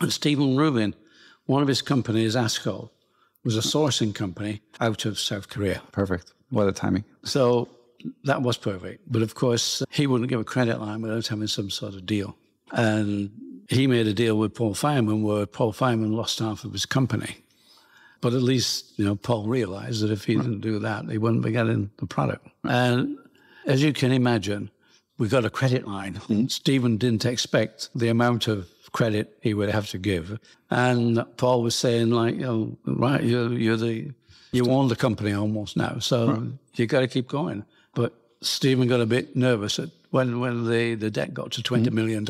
[SPEAKER 1] And Stephen Rubin, one of his companies, ASCO, was a sourcing company out of South Korea.
[SPEAKER 2] Perfect. What a timing.
[SPEAKER 1] So that was perfect. But of course, he wouldn't give a credit line without having some sort of deal. And he made a deal with Paul Fireman where Paul Fireman lost half of his company. But at least, Paul realized that if he didn't do that, he wouldn't be getting the product. And as you can imagine, we got a credit line. Stephen didn't expect the amount of credit he would have to give. And Paul was saying, right, you own the company almost now, so you got to keep going. But Stephen got a bit nervous at when the debt got to $20 million,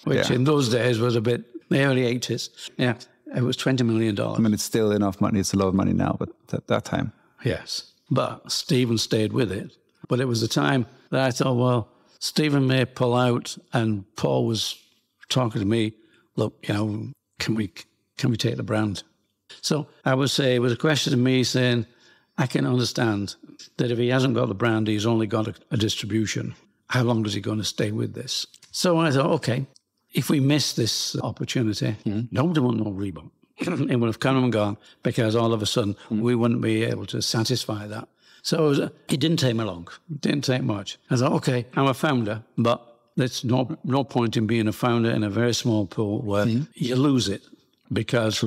[SPEAKER 1] which in those days was a bit, the early 80s. Yeah, it was $20 million.
[SPEAKER 2] I mean, it's still enough money. It's a lot of money now, but at that time.
[SPEAKER 1] Yes. But Stephen stayed with it. But it was the time that I thought, well, Stephen may pull out, and Paul was talking to me, look, you know, can we take the brand? So I would say it was a question of me saying, I can understand that if he hasn't got the brand, he's only got a distribution. How long is he going to stay with this? So I thought, okay, if we miss this opportunity, nobody will know Reebok. It would have come and gone because all of a sudden we wouldn't be able to satisfy that. So it didn't take me long. It didn't take much. I thought, okay, I'm a founder, but there's no point in being a founder in a very small pool where you lose it because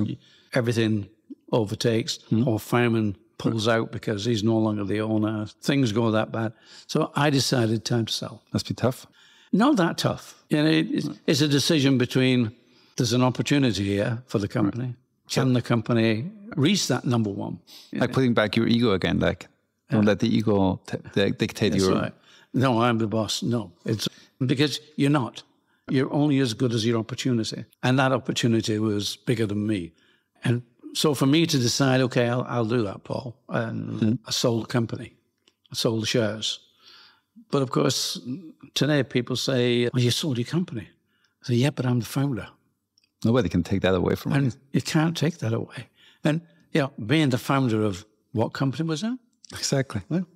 [SPEAKER 1] everything overtakes or fireman pulls out because he's no longer the owner. Things go that bad. So I decided time to sell.
[SPEAKER 2] Must be tough.
[SPEAKER 1] Not that tough. You know, it's a decision between there's an opportunity here for the company. Right. Can the company reach that number one?
[SPEAKER 2] Like putting back your ego again, like don't let the ego dictate your...
[SPEAKER 1] Right. No, I'm the boss. No, it's because you're not. You're only as good as your opportunity. And that opportunity was bigger than me. And so for me to decide, okay, I'll do that, Paul. And I sold the company. I sold the shares. But of course, today people say, well, you sold your company. I say, yeah, but I'm the founder.
[SPEAKER 2] Nobody can take that away from you.
[SPEAKER 1] And you can't take that away. And, being the founder of what company was that?
[SPEAKER 2] Exactly.
[SPEAKER 1] Well,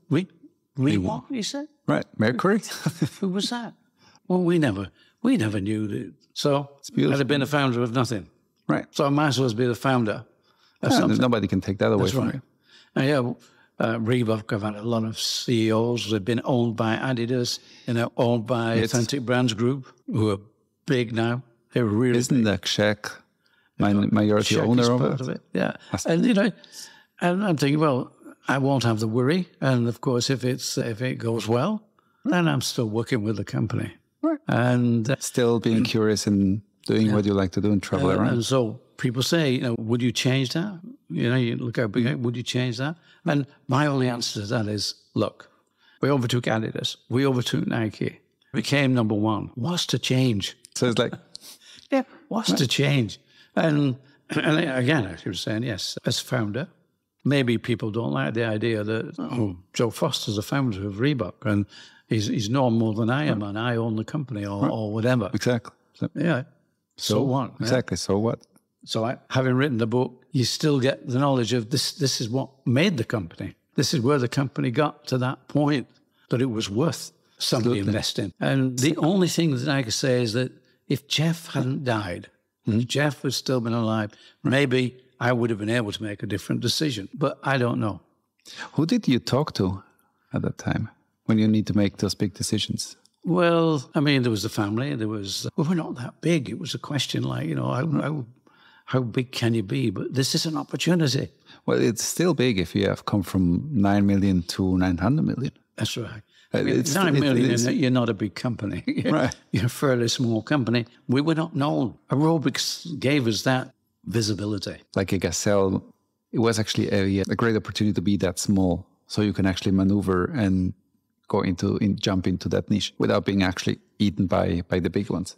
[SPEAKER 1] Reebok, you said?
[SPEAKER 2] Right. Mercury?
[SPEAKER 1] Who was that? Well, we never knew that. So I'd have been a founder of nothing.
[SPEAKER 2] Right.
[SPEAKER 1] So I might as well be the founder of something.
[SPEAKER 2] Nobody can take that away from you.
[SPEAKER 1] And Reebok have had a lot of CEOs. They've been owned by Adidas, owned by Authentic Brands Group, who are big now. They're really
[SPEAKER 2] Isn't
[SPEAKER 1] big.
[SPEAKER 2] that Shaq majority owner of it?
[SPEAKER 1] Yeah. And, and I'm thinking, well, I won't have the worry. And of course, if it goes well, then I'm still working with the company.
[SPEAKER 2] Right.
[SPEAKER 1] And
[SPEAKER 2] still being curious and doing what you like to do and travel around.
[SPEAKER 1] And so people say, would you change that? You look how big, would you change that? And my only answer to that is, look, we overtook Adidas. We overtook Nike. Became number one. What's to change?
[SPEAKER 2] So it's like...
[SPEAKER 1] yeah, what's to change? And again, I was saying, yes, as founder, maybe people don't like the idea that, Joe Foster's the founder of Reebok and he's no more than I am and I own the company or whatever.
[SPEAKER 2] Exactly.
[SPEAKER 1] So what?
[SPEAKER 2] Exactly. So what?
[SPEAKER 1] So having written the book, you still get the knowledge of this is what made the company. This is where the company got to that point that it was worth somebody investing. And the only thing that I could say is that if Jeff hadn't died, if Jeff had still been alive, maybe I would have been able to make a different decision. But I don't know.
[SPEAKER 2] Who did you talk to at that time when you need to make those big decisions?
[SPEAKER 1] Well, I mean, there was the family. We were not that big. It was a question like, how big can you be? But this is an opportunity.
[SPEAKER 2] Well, it's still big if you have come from 9 million to 900 million.
[SPEAKER 1] That's right. I mean, 9 million, you're not a big company.
[SPEAKER 2] Right.
[SPEAKER 1] You're a fairly small company. We were not known. Aerobics gave us that visibility.
[SPEAKER 2] Like a gazelle, it was actually a great opportunity to be that small, so you can actually maneuver and jump into that niche without being actually eaten by the big ones.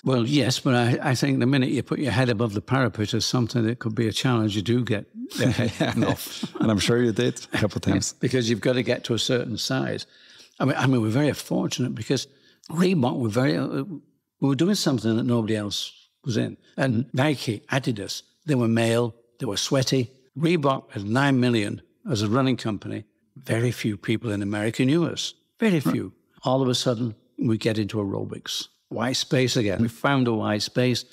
[SPEAKER 1] Well, yes, but I think the minute you put your head above the parapet as something that could be a challenge, you do get your head off.
[SPEAKER 2] And I'm sure you did a couple of times.
[SPEAKER 1] Because you've got to get to a certain size. I mean, we're very fortunate because Reebok we were doing something that nobody else was in. And Nike, Adidas, they were male, they were sweaty. Reebok had 9 million as a running company. Very few people in America knew us. Very few. Right. All of a sudden, we get into aerobics. White space again. We found a white space.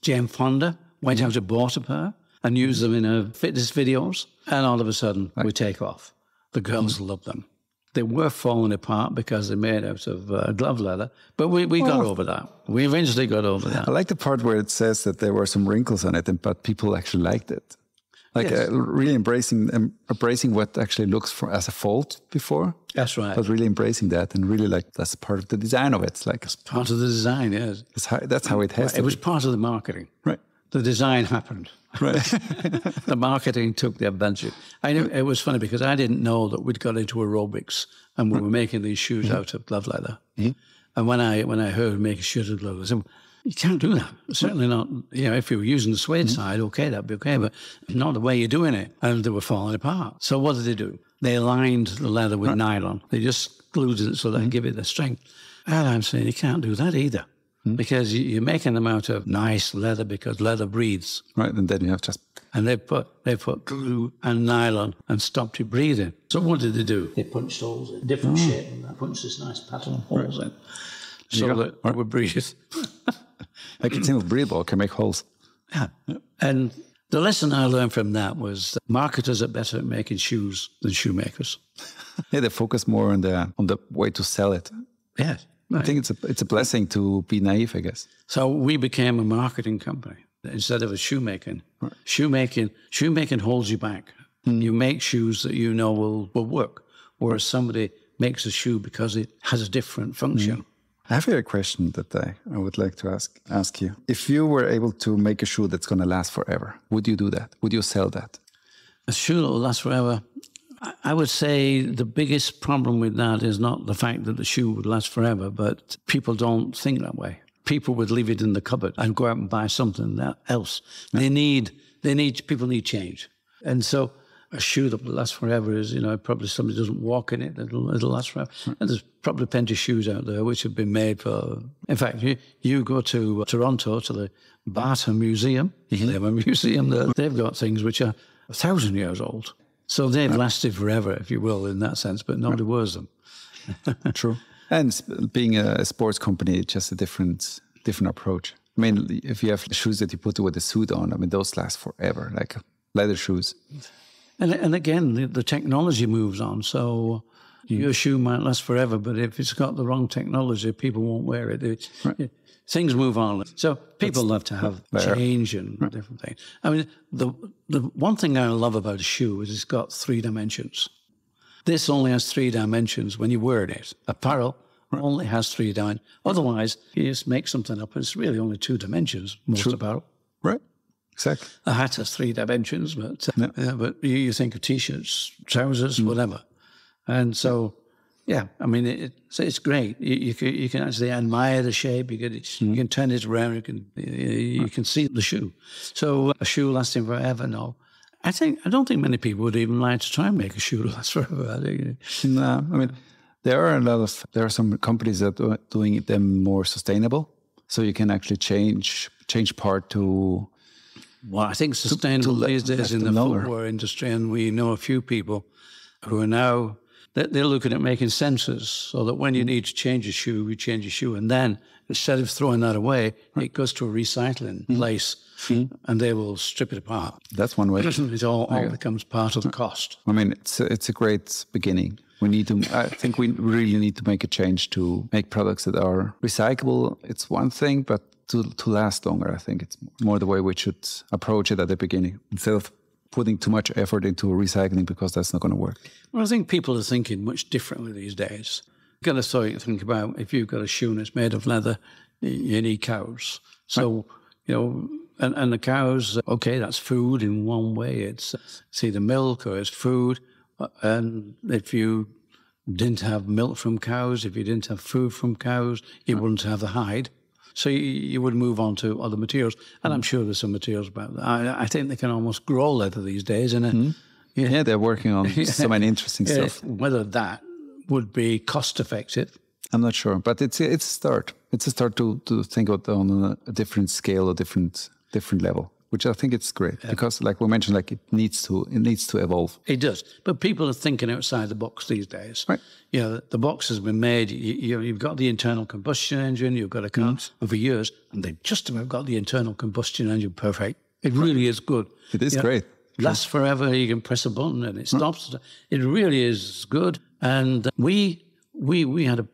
[SPEAKER 1] Jane Fonda went out and bought a pair and used them in her fitness videos. And all of a sudden, we take off. The girls love them. They were falling apart because they're made out of glove leather. But we got over that. We eventually got over that.
[SPEAKER 2] I like the part where it says that there were some wrinkles on it, but people actually liked it. Like really embracing what actually looks as a fault before.
[SPEAKER 1] That's right.
[SPEAKER 2] But really embracing that and really that's part of the design of it. It's like
[SPEAKER 1] it's part of the design, yes.
[SPEAKER 2] That's how it has to be.
[SPEAKER 1] It was part of the marketing.
[SPEAKER 2] Right.
[SPEAKER 1] the design happened.
[SPEAKER 2] Right.
[SPEAKER 1] The marketing took the advantage. It was funny because I didn't know that we'd got into aerobics and we were making these shoes out of glove leather. And when I heard make a shoes of glove leather, I said, you can't do that. Certainly not. If you were using the suede side, okay, that'd be okay, but not the way you're doing it. And they were falling apart. So what did they do? They lined the leather with nylon. They just glued it so they give it the strength. And I'm saying you can't do that either. Because you're making them out of nice leather because leather breathes.
[SPEAKER 2] Right, and then you have just...
[SPEAKER 1] And they put glue and nylon and stopped it breathing. So what did they do? They punched holes in different shape and they punched this nice pattern of holes in so that it would breathe.
[SPEAKER 2] I can think of Reebok can make holes.
[SPEAKER 1] Yeah. And the lesson I learned from that was that marketers are better at making shoes than shoemakers.
[SPEAKER 2] Yeah, they focus more on the way to sell it.
[SPEAKER 1] Yeah. Right.
[SPEAKER 2] I think it's a blessing to be naive, I guess.
[SPEAKER 1] So we became a marketing company instead of a shoemaking. Right. Shoemaking holds you back. You make shoes that you know will work, whereas somebody makes a shoe because it has a different function.
[SPEAKER 2] I have a question that I would like to ask you. If you were able to make a shoe that's going to last forever, would you do that? Would you sell that?
[SPEAKER 1] A shoe that will last forever? I would say the biggest problem with that is not the fact that the shoe would last forever, but people don't think that way. People would leave it in the cupboard and go out and buy something else. Yeah. People need change. And so a shoe that will last forever is, probably somebody doesn't walk in it, it'll last forever. Right. And there's probably plenty of shoes out there which have been made for... In fact, you go to Toronto, to the Barton Museum. They have a museum there. They've got things which are 1,000 years old. So they've lasted forever, if you will, in that sense, but nobody wears them.
[SPEAKER 2] True. And being a sports company, it's just a different approach. I mean, if you have shoes that you put with a suit on, I mean, those last forever, like leather shoes.
[SPEAKER 1] And again, the technology moves on. So your shoe might last forever, but if it's got the wrong technology, people won't wear it. Things move on. So people love to have change and different things. I mean, the one thing I love about a shoe is it's got 3 dimensions. This only has 3 dimensions when you wear it. Apparel only has 3 dimensions. Otherwise, you just make something up. It's really only 2 dimensions, most apparel.
[SPEAKER 2] Right. Exactly.
[SPEAKER 1] A hat has 3 dimensions, but you think of T-shirts, trousers, whatever. And so... Yeah, I mean, it's great. You can actually admire the shape. You can turn it around. You can see the shoe. So a shoe lasting forever, no. I don't think many people would even like to try and make a shoe last forever.
[SPEAKER 2] No, I mean, there are some companies that are doing them more sustainable. So you can actually change part to...
[SPEAKER 1] Well, I think sustainable these days in the footwear industry, and we know a few people who are now... They're looking at making sensors so that when you need to change a shoe, you change a shoe. And then instead of throwing that away, it goes to a recycling place and they will strip it apart.
[SPEAKER 2] That's one way.
[SPEAKER 1] It all becomes part of the cost.
[SPEAKER 2] I mean, it's a great beginning. I think we really need to make a change to make products that are recyclable. It's one thing, but to last longer, I think it's more the way we should approach it at the beginning instead of putting too much effort into recycling because that's not going to work.
[SPEAKER 1] Well, I think people are thinking much differently these days. You've got to think about if you've got a shoe that's made of leather, you need cows. So, and the cows, okay, that's food in one way. It's either milk or it's food. And if you didn't have milk from cows, if you didn't have food from cows, you wouldn't have the hide. So you would move on to other materials. And I'm sure there's some materials about that. I think they can almost grow leather these days.
[SPEAKER 2] Yeah, they're working on so many interesting stuff.
[SPEAKER 1] Whether that would be cost effective,
[SPEAKER 2] I'm not sure. But it's a start. It's a start to think about on a different scale, a different level, which I think it's great. Because like we mentioned, like it needs to evolve.
[SPEAKER 1] It does. But people are thinking outside the box these days.
[SPEAKER 2] Right.
[SPEAKER 1] The box has been made. You've got the internal combustion engine. You've got a car over years, and they've just about got the internal combustion engine perfect. It really is good.
[SPEAKER 2] It is great.
[SPEAKER 1] Lasts forever. You can press a button and it stops. It really is good. And we had a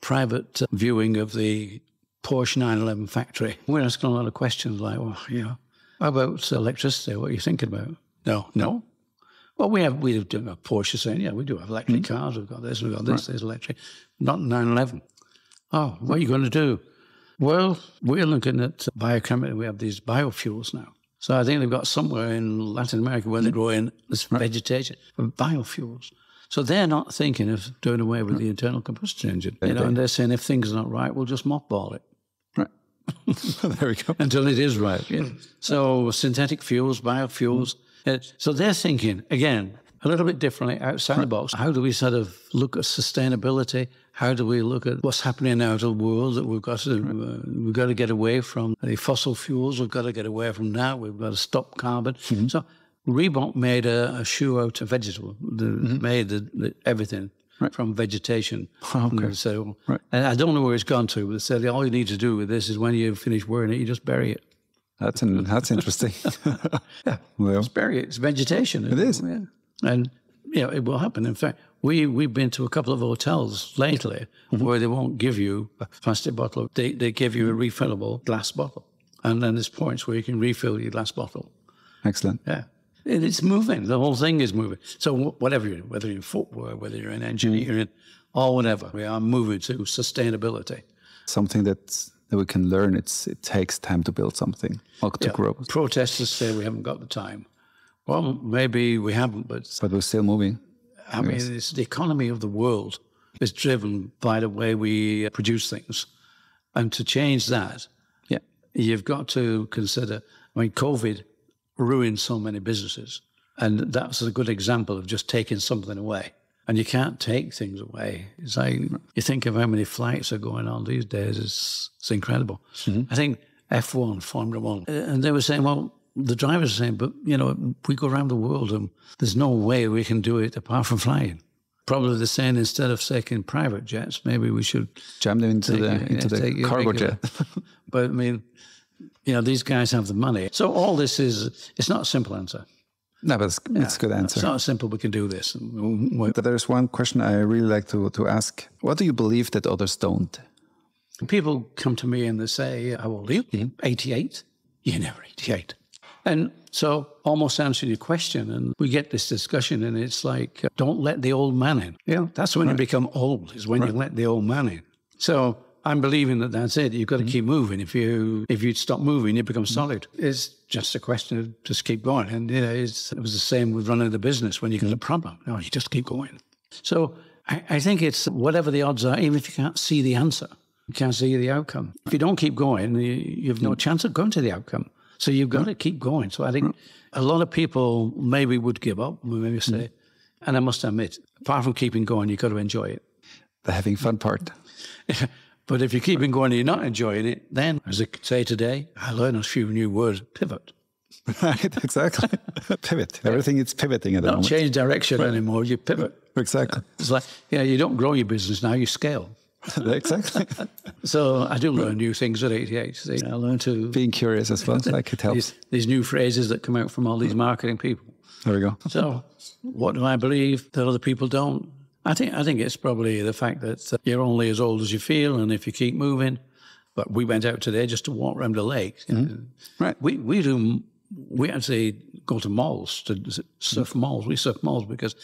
[SPEAKER 1] private viewing of the Porsche 911 factory. We're asking a lot of questions like, well, how about electricity? What are you thinking about? No. Well, we have a Porsche saying, we do have electric cars. We've got this, there's electric. Not 911. Oh, what are you going to do? Well, we're looking at biochemistry. We have these biofuels now. So I think they've got somewhere in Latin America where they're growing this vegetation for biofuels. So they're not thinking of doing away with the internal combustion engine. And they're saying if things are not right, we'll just mothball it.
[SPEAKER 2] Right. There we go.
[SPEAKER 1] Until it is right. Yeah. So synthetic fuels, biofuels. So they're thinking, again, a little bit differently outside the box. How do we sort of look at sustainability? How do we look at what's happening out of the world that we've got to get away from the fossil fuels? We've got to get away from that. We've got to stop carbon. So Reebok made a shoe out of vegetable. Made everything from vegetation.
[SPEAKER 2] Okay.
[SPEAKER 1] So, and I don't know where it's gone to, but they said all you need to do with this is when you finish wearing it, you just bury it.
[SPEAKER 2] That's interesting.
[SPEAKER 1] Yeah,
[SPEAKER 2] well,
[SPEAKER 1] just bury it. It's vegetation.
[SPEAKER 2] It is.
[SPEAKER 1] Yeah. And it will happen. In fact, we've been to a couple of hotels lately where they won't give you a plastic bottle. They give you a refillable glass bottle. And then there's points where you can refill your glass bottle.
[SPEAKER 2] Excellent.
[SPEAKER 1] Yeah. It's moving. The whole thing is moving. So whatever you're in, whether you're in footwear, whether you're in engineering, or whatever, we are moving to sustainability.
[SPEAKER 2] Something that we can learn. It takes time to build something, or to grow.
[SPEAKER 1] Protesters say we haven't got the time. Well, maybe we haven't, but
[SPEAKER 2] we're still moving.
[SPEAKER 1] I mean, it's the economy of the world is driven by the way we produce things. And to change that, you've got to consider, I mean, COVID ruined so many businesses. And that's a good example of just taking something away. And you can't take things away. It's like, you think of how many flights are going on these days, it's incredible. I think F1, Formula One, and they were saying, well, the drivers are saying, but, we go around the world and there's no way we can do it apart from flying. Probably they're saying instead of taking private jets, maybe we should
[SPEAKER 2] jam them into the cargo jet.
[SPEAKER 1] But I mean, these guys have the money. So all this it's not a simple answer.
[SPEAKER 2] No, but it's a good answer.
[SPEAKER 1] It's not simple, we can do this.
[SPEAKER 2] But there's one question I really like to ask. What do you believe that others don't?
[SPEAKER 1] People come to me and they say, how old are you? 88? You're never 88. And so almost answering your question, and we get this discussion, and it's like, don't let the old man in. That's when you become old, is when you let the old man in. So I'm believing that that's it. You've got to keep moving. If you stop moving, you become solid. It's just a question of just keep going. And it was the same with running the business. When you get a problem, no, you just keep going. So I think it's whatever the odds are, even if you can't see the answer, you can't see the outcome. If you don't keep going, you have no chance of going to the outcome. So you've got to keep going. So I think a lot of people maybe would give up, maybe say, and I must admit, apart from keeping going, you've got to enjoy it.
[SPEAKER 2] The having fun part.
[SPEAKER 1] But if you keep going and you're not enjoying it, then, as I say today, I learned a few new words, pivot.
[SPEAKER 2] Right, exactly. Pivot. Everything is pivoting at the moment.
[SPEAKER 1] Don't change direction anymore, you pivot.
[SPEAKER 2] Exactly.
[SPEAKER 1] It's like, you don't grow your business now, you scale.
[SPEAKER 2] Exactly.
[SPEAKER 1] So I do learn new things at 88. I learn to...
[SPEAKER 2] Being curious as well, like it helps.
[SPEAKER 1] These new phrases that come out from all these marketing people.
[SPEAKER 2] There we go.
[SPEAKER 1] So what do I believe that other people don't? I think it's probably the fact that you're only as old as you feel, and if you keep moving. But we went out today just to walk around the lake.
[SPEAKER 2] Right.
[SPEAKER 1] We actually go to malls, to surf malls. We surf malls because...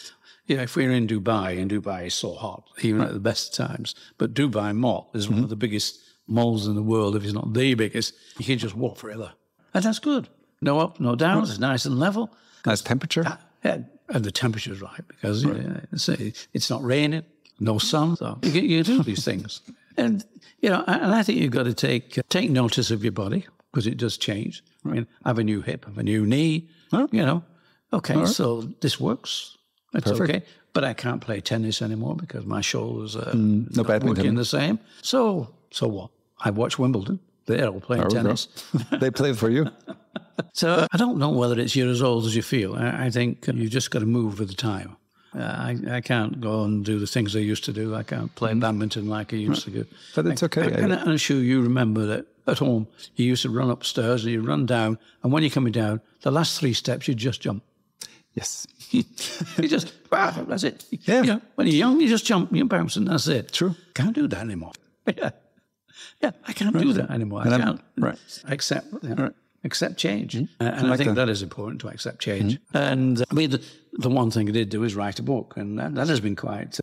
[SPEAKER 1] if we're in Dubai is so hot, even at the best times. But Dubai Mall is one of the biggest malls in the world, if it's not the biggest. You can just walk forever. And that's good. No up, no down. It's nice and level.
[SPEAKER 2] Nice temperature.
[SPEAKER 1] And the temperature's right because it's not raining, no sun. So you do these things. And, and I think you've got to take notice of your body because it does change. I mean, I have a new hip, I have a new knee, Okay, so this works. It's
[SPEAKER 2] Perfect.
[SPEAKER 1] okay, but I can't play tennis anymore because my shoulders are
[SPEAKER 2] no
[SPEAKER 1] not working the same. So what? I watch Wimbledon. They're all playing tennis.
[SPEAKER 2] They play for you.
[SPEAKER 1] So I don't know whether it's you're as old as you feel. I think you've just got to move with the time. I can't go and do the things I used to do. I can't play badminton like I used to do.
[SPEAKER 2] But it's okay.
[SPEAKER 1] And I'm sure you remember that at home you used to run upstairs and you run down, and when you're coming down, the last 3 steps you just jump.
[SPEAKER 2] Yes.
[SPEAKER 1] You just, that's it.
[SPEAKER 2] Yeah.
[SPEAKER 1] When you're young, you just jump, you bounce, and that's it.
[SPEAKER 2] True.
[SPEAKER 1] Can't do that anymore. Yeah, I can't do that anymore. I can't accept change. And I think that is important, to accept change. And I mean, the one thing I did do is write a book, and that has been quite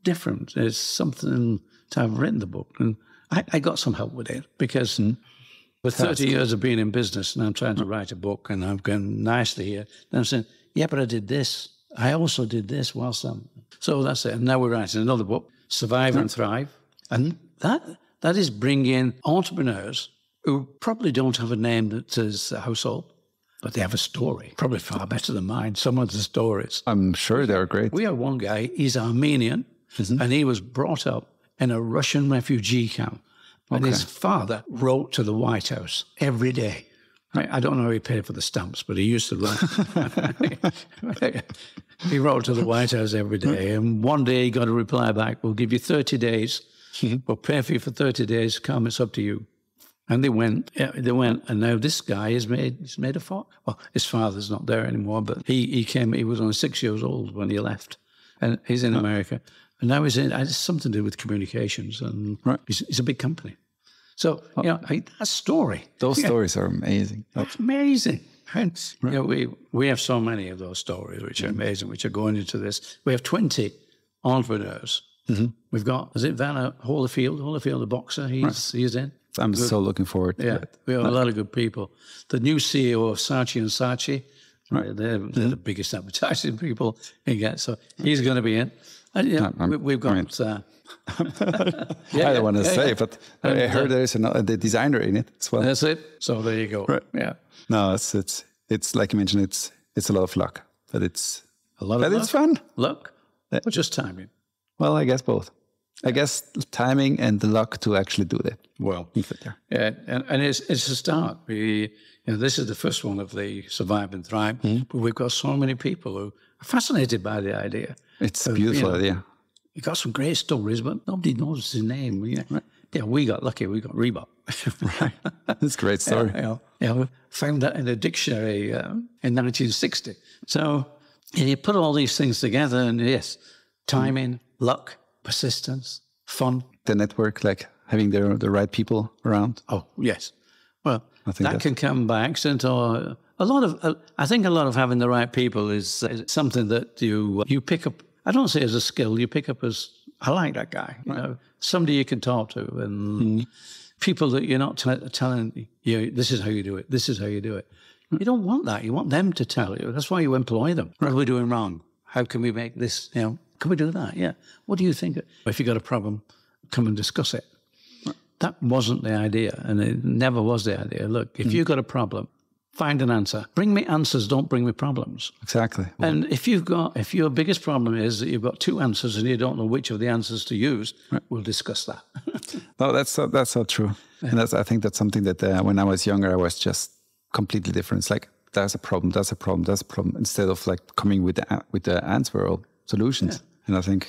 [SPEAKER 1] different. It's something to have written the book. And I got some help with it because with 30 years of being in business and I'm trying to write a book and I've gone nicely here, then I'm saying, yeah, but I did this. I also did this whilst I'm... So that's it. And now we're writing another book, Survive and Thrive. And that is bringing entrepreneurs who probably don't have a name that is a household, but they have a story, probably far better than mine. Some of the stories.
[SPEAKER 2] I'm sure they're great.
[SPEAKER 1] We have one guy, he's Armenian, and he was brought up in a Russian refugee camp. And his father wrote to the White House every day. I don't know how he paid for the stamps, but he used to write. He wrote to the White House every day. And one day he got a reply back, we'll give you 30 days. We'll pay for you for 30 days. Come, it's up to you. And they went, and now this guy he's made a fortune. Well, his father's not there anymore, but he was only 6 years old when he left. And he's in America. And now it's something to do with communications. And it's a big company. So, that story.
[SPEAKER 2] Those stories are amazing.
[SPEAKER 1] That's amazing. And, we have so many of those stories, which are amazing, which are going into this. We have 20 entrepreneurs. We've got, is it Vanna Holyfield, the boxer, he's in.
[SPEAKER 2] I'm so looking forward to it.
[SPEAKER 1] We have a lot of good people. The new CEO of Saatchi & Saatchi, they're the biggest advertising people you get. So he's going to be in. And, we've got...
[SPEAKER 2] I don't want to say, but I heard there's the designer in it as well.
[SPEAKER 1] That's it. So there you go.
[SPEAKER 2] Right.
[SPEAKER 1] Yeah.
[SPEAKER 2] No, it's like you mentioned, it's a lot of luck, but it's
[SPEAKER 1] a lot of luck.
[SPEAKER 2] It's fun.
[SPEAKER 1] Luck, or just timing?
[SPEAKER 2] Well, I guess both. I guess timing and the luck to actually do that.
[SPEAKER 1] Well, yeah, and it's a start. This is the first one of the Survive and Thrive, but we've got so many people who are fascinated by the idea.
[SPEAKER 2] It's a beautiful idea.
[SPEAKER 1] You got some great stories, but nobody knows his name. Yeah, we got lucky. We got Reebok.
[SPEAKER 2] Right. That's a great story.
[SPEAKER 1] We found that in a dictionary in 1960. So you put all these things together and yes, timing, luck, persistence, fun.
[SPEAKER 2] The network, like having the right people around.
[SPEAKER 1] Oh, yes. Well, that can come by accident or I think a lot of having the right people is something that you pick up. I don't say as a skill, you pick up as, I like that guy. Somebody you can talk to and people that you're not telling you, this is how you do it, this is how you do it. You don't want that. You want them to tell you. That's why you employ them. What are we doing wrong? How can we make this, can we do that? Yeah. What do you think? If you got a problem, come and discuss it. That wasn't the idea, and it never was the idea. Look, if you've got a problem, find an answer. Bring me answers, don't bring me problems. Exactly. And if your biggest problem is that you've got two answers and you don't know which of the answers to use, we'll discuss that.
[SPEAKER 2] No, that's so true. Yeah. And I think that's something that when I was younger, I was just completely different. It's like, there's a problem, instead of like coming with the answer or solutions. Yeah. And I think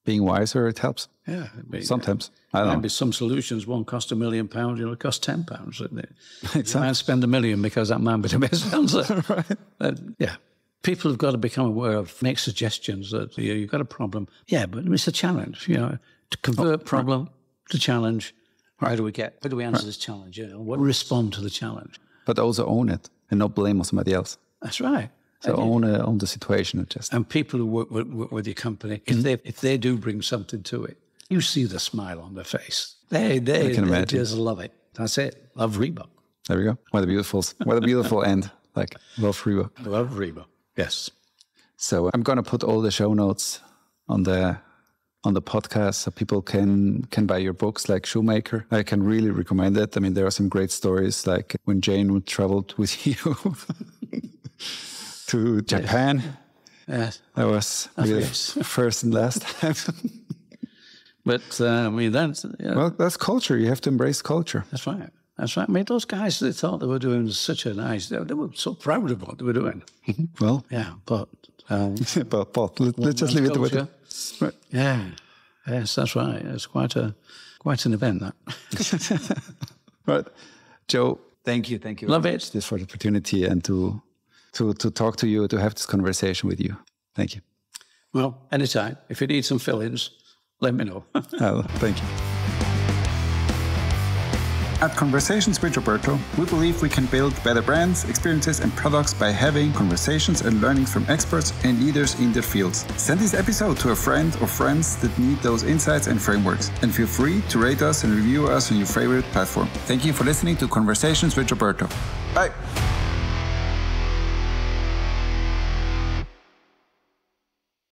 [SPEAKER 2] being wiser, it helps. Yeah. Sometimes. I don't know. Maybe some solutions won't cost £1 million, it'll cost £10. Exactly. You might spend $1 million because that might be the best answer. Right. Yeah. People have got to become aware of, make suggestions that you've got a problem. Yeah, but it's a challenge, to convert problem to challenge. How do we answer this challenge? What respond to the challenge? But also own it and not blame somebody else. That's right. So own the situation. And people who work with your company, if they do bring something to it, you see the smile on their face. They just love it. That's it. Love Reebok. There we go. What a beautiful end. Like, love Reebok. Love Reebok. Yes. So I'm going to put all the show notes on the podcast so people can buy your books, like Shoemaker. I can really recommend it. I mean, there are some great stories, like when Jane traveled with you to Japan. Yes. That was really first and last time. But that's... Well, that's culture. You have to embrace culture. That's right. That's right. I mean, those guys, they thought they were doing such a nice... They were so proud of what they were doing. Well... Yeah, but... but let's just leave it with it. Right. Yeah. Yes, that's right. It's quite an event, that. Right. Joe, thank you. Love it. This for the opportunity and to talk to you, to have this conversation with you. Thank you. Well, anytime. If you need some fill-ins, let me know. Thank you. At Conversations with Roberto, we believe we can build better brands, experiences, and products by having conversations and learnings from experts and leaders in their fields. Send this episode to a friend or friends that need those insights and frameworks. And feel free to rate us and review us on your favorite platform. Thank you for listening to Conversations with Roberto. Bye.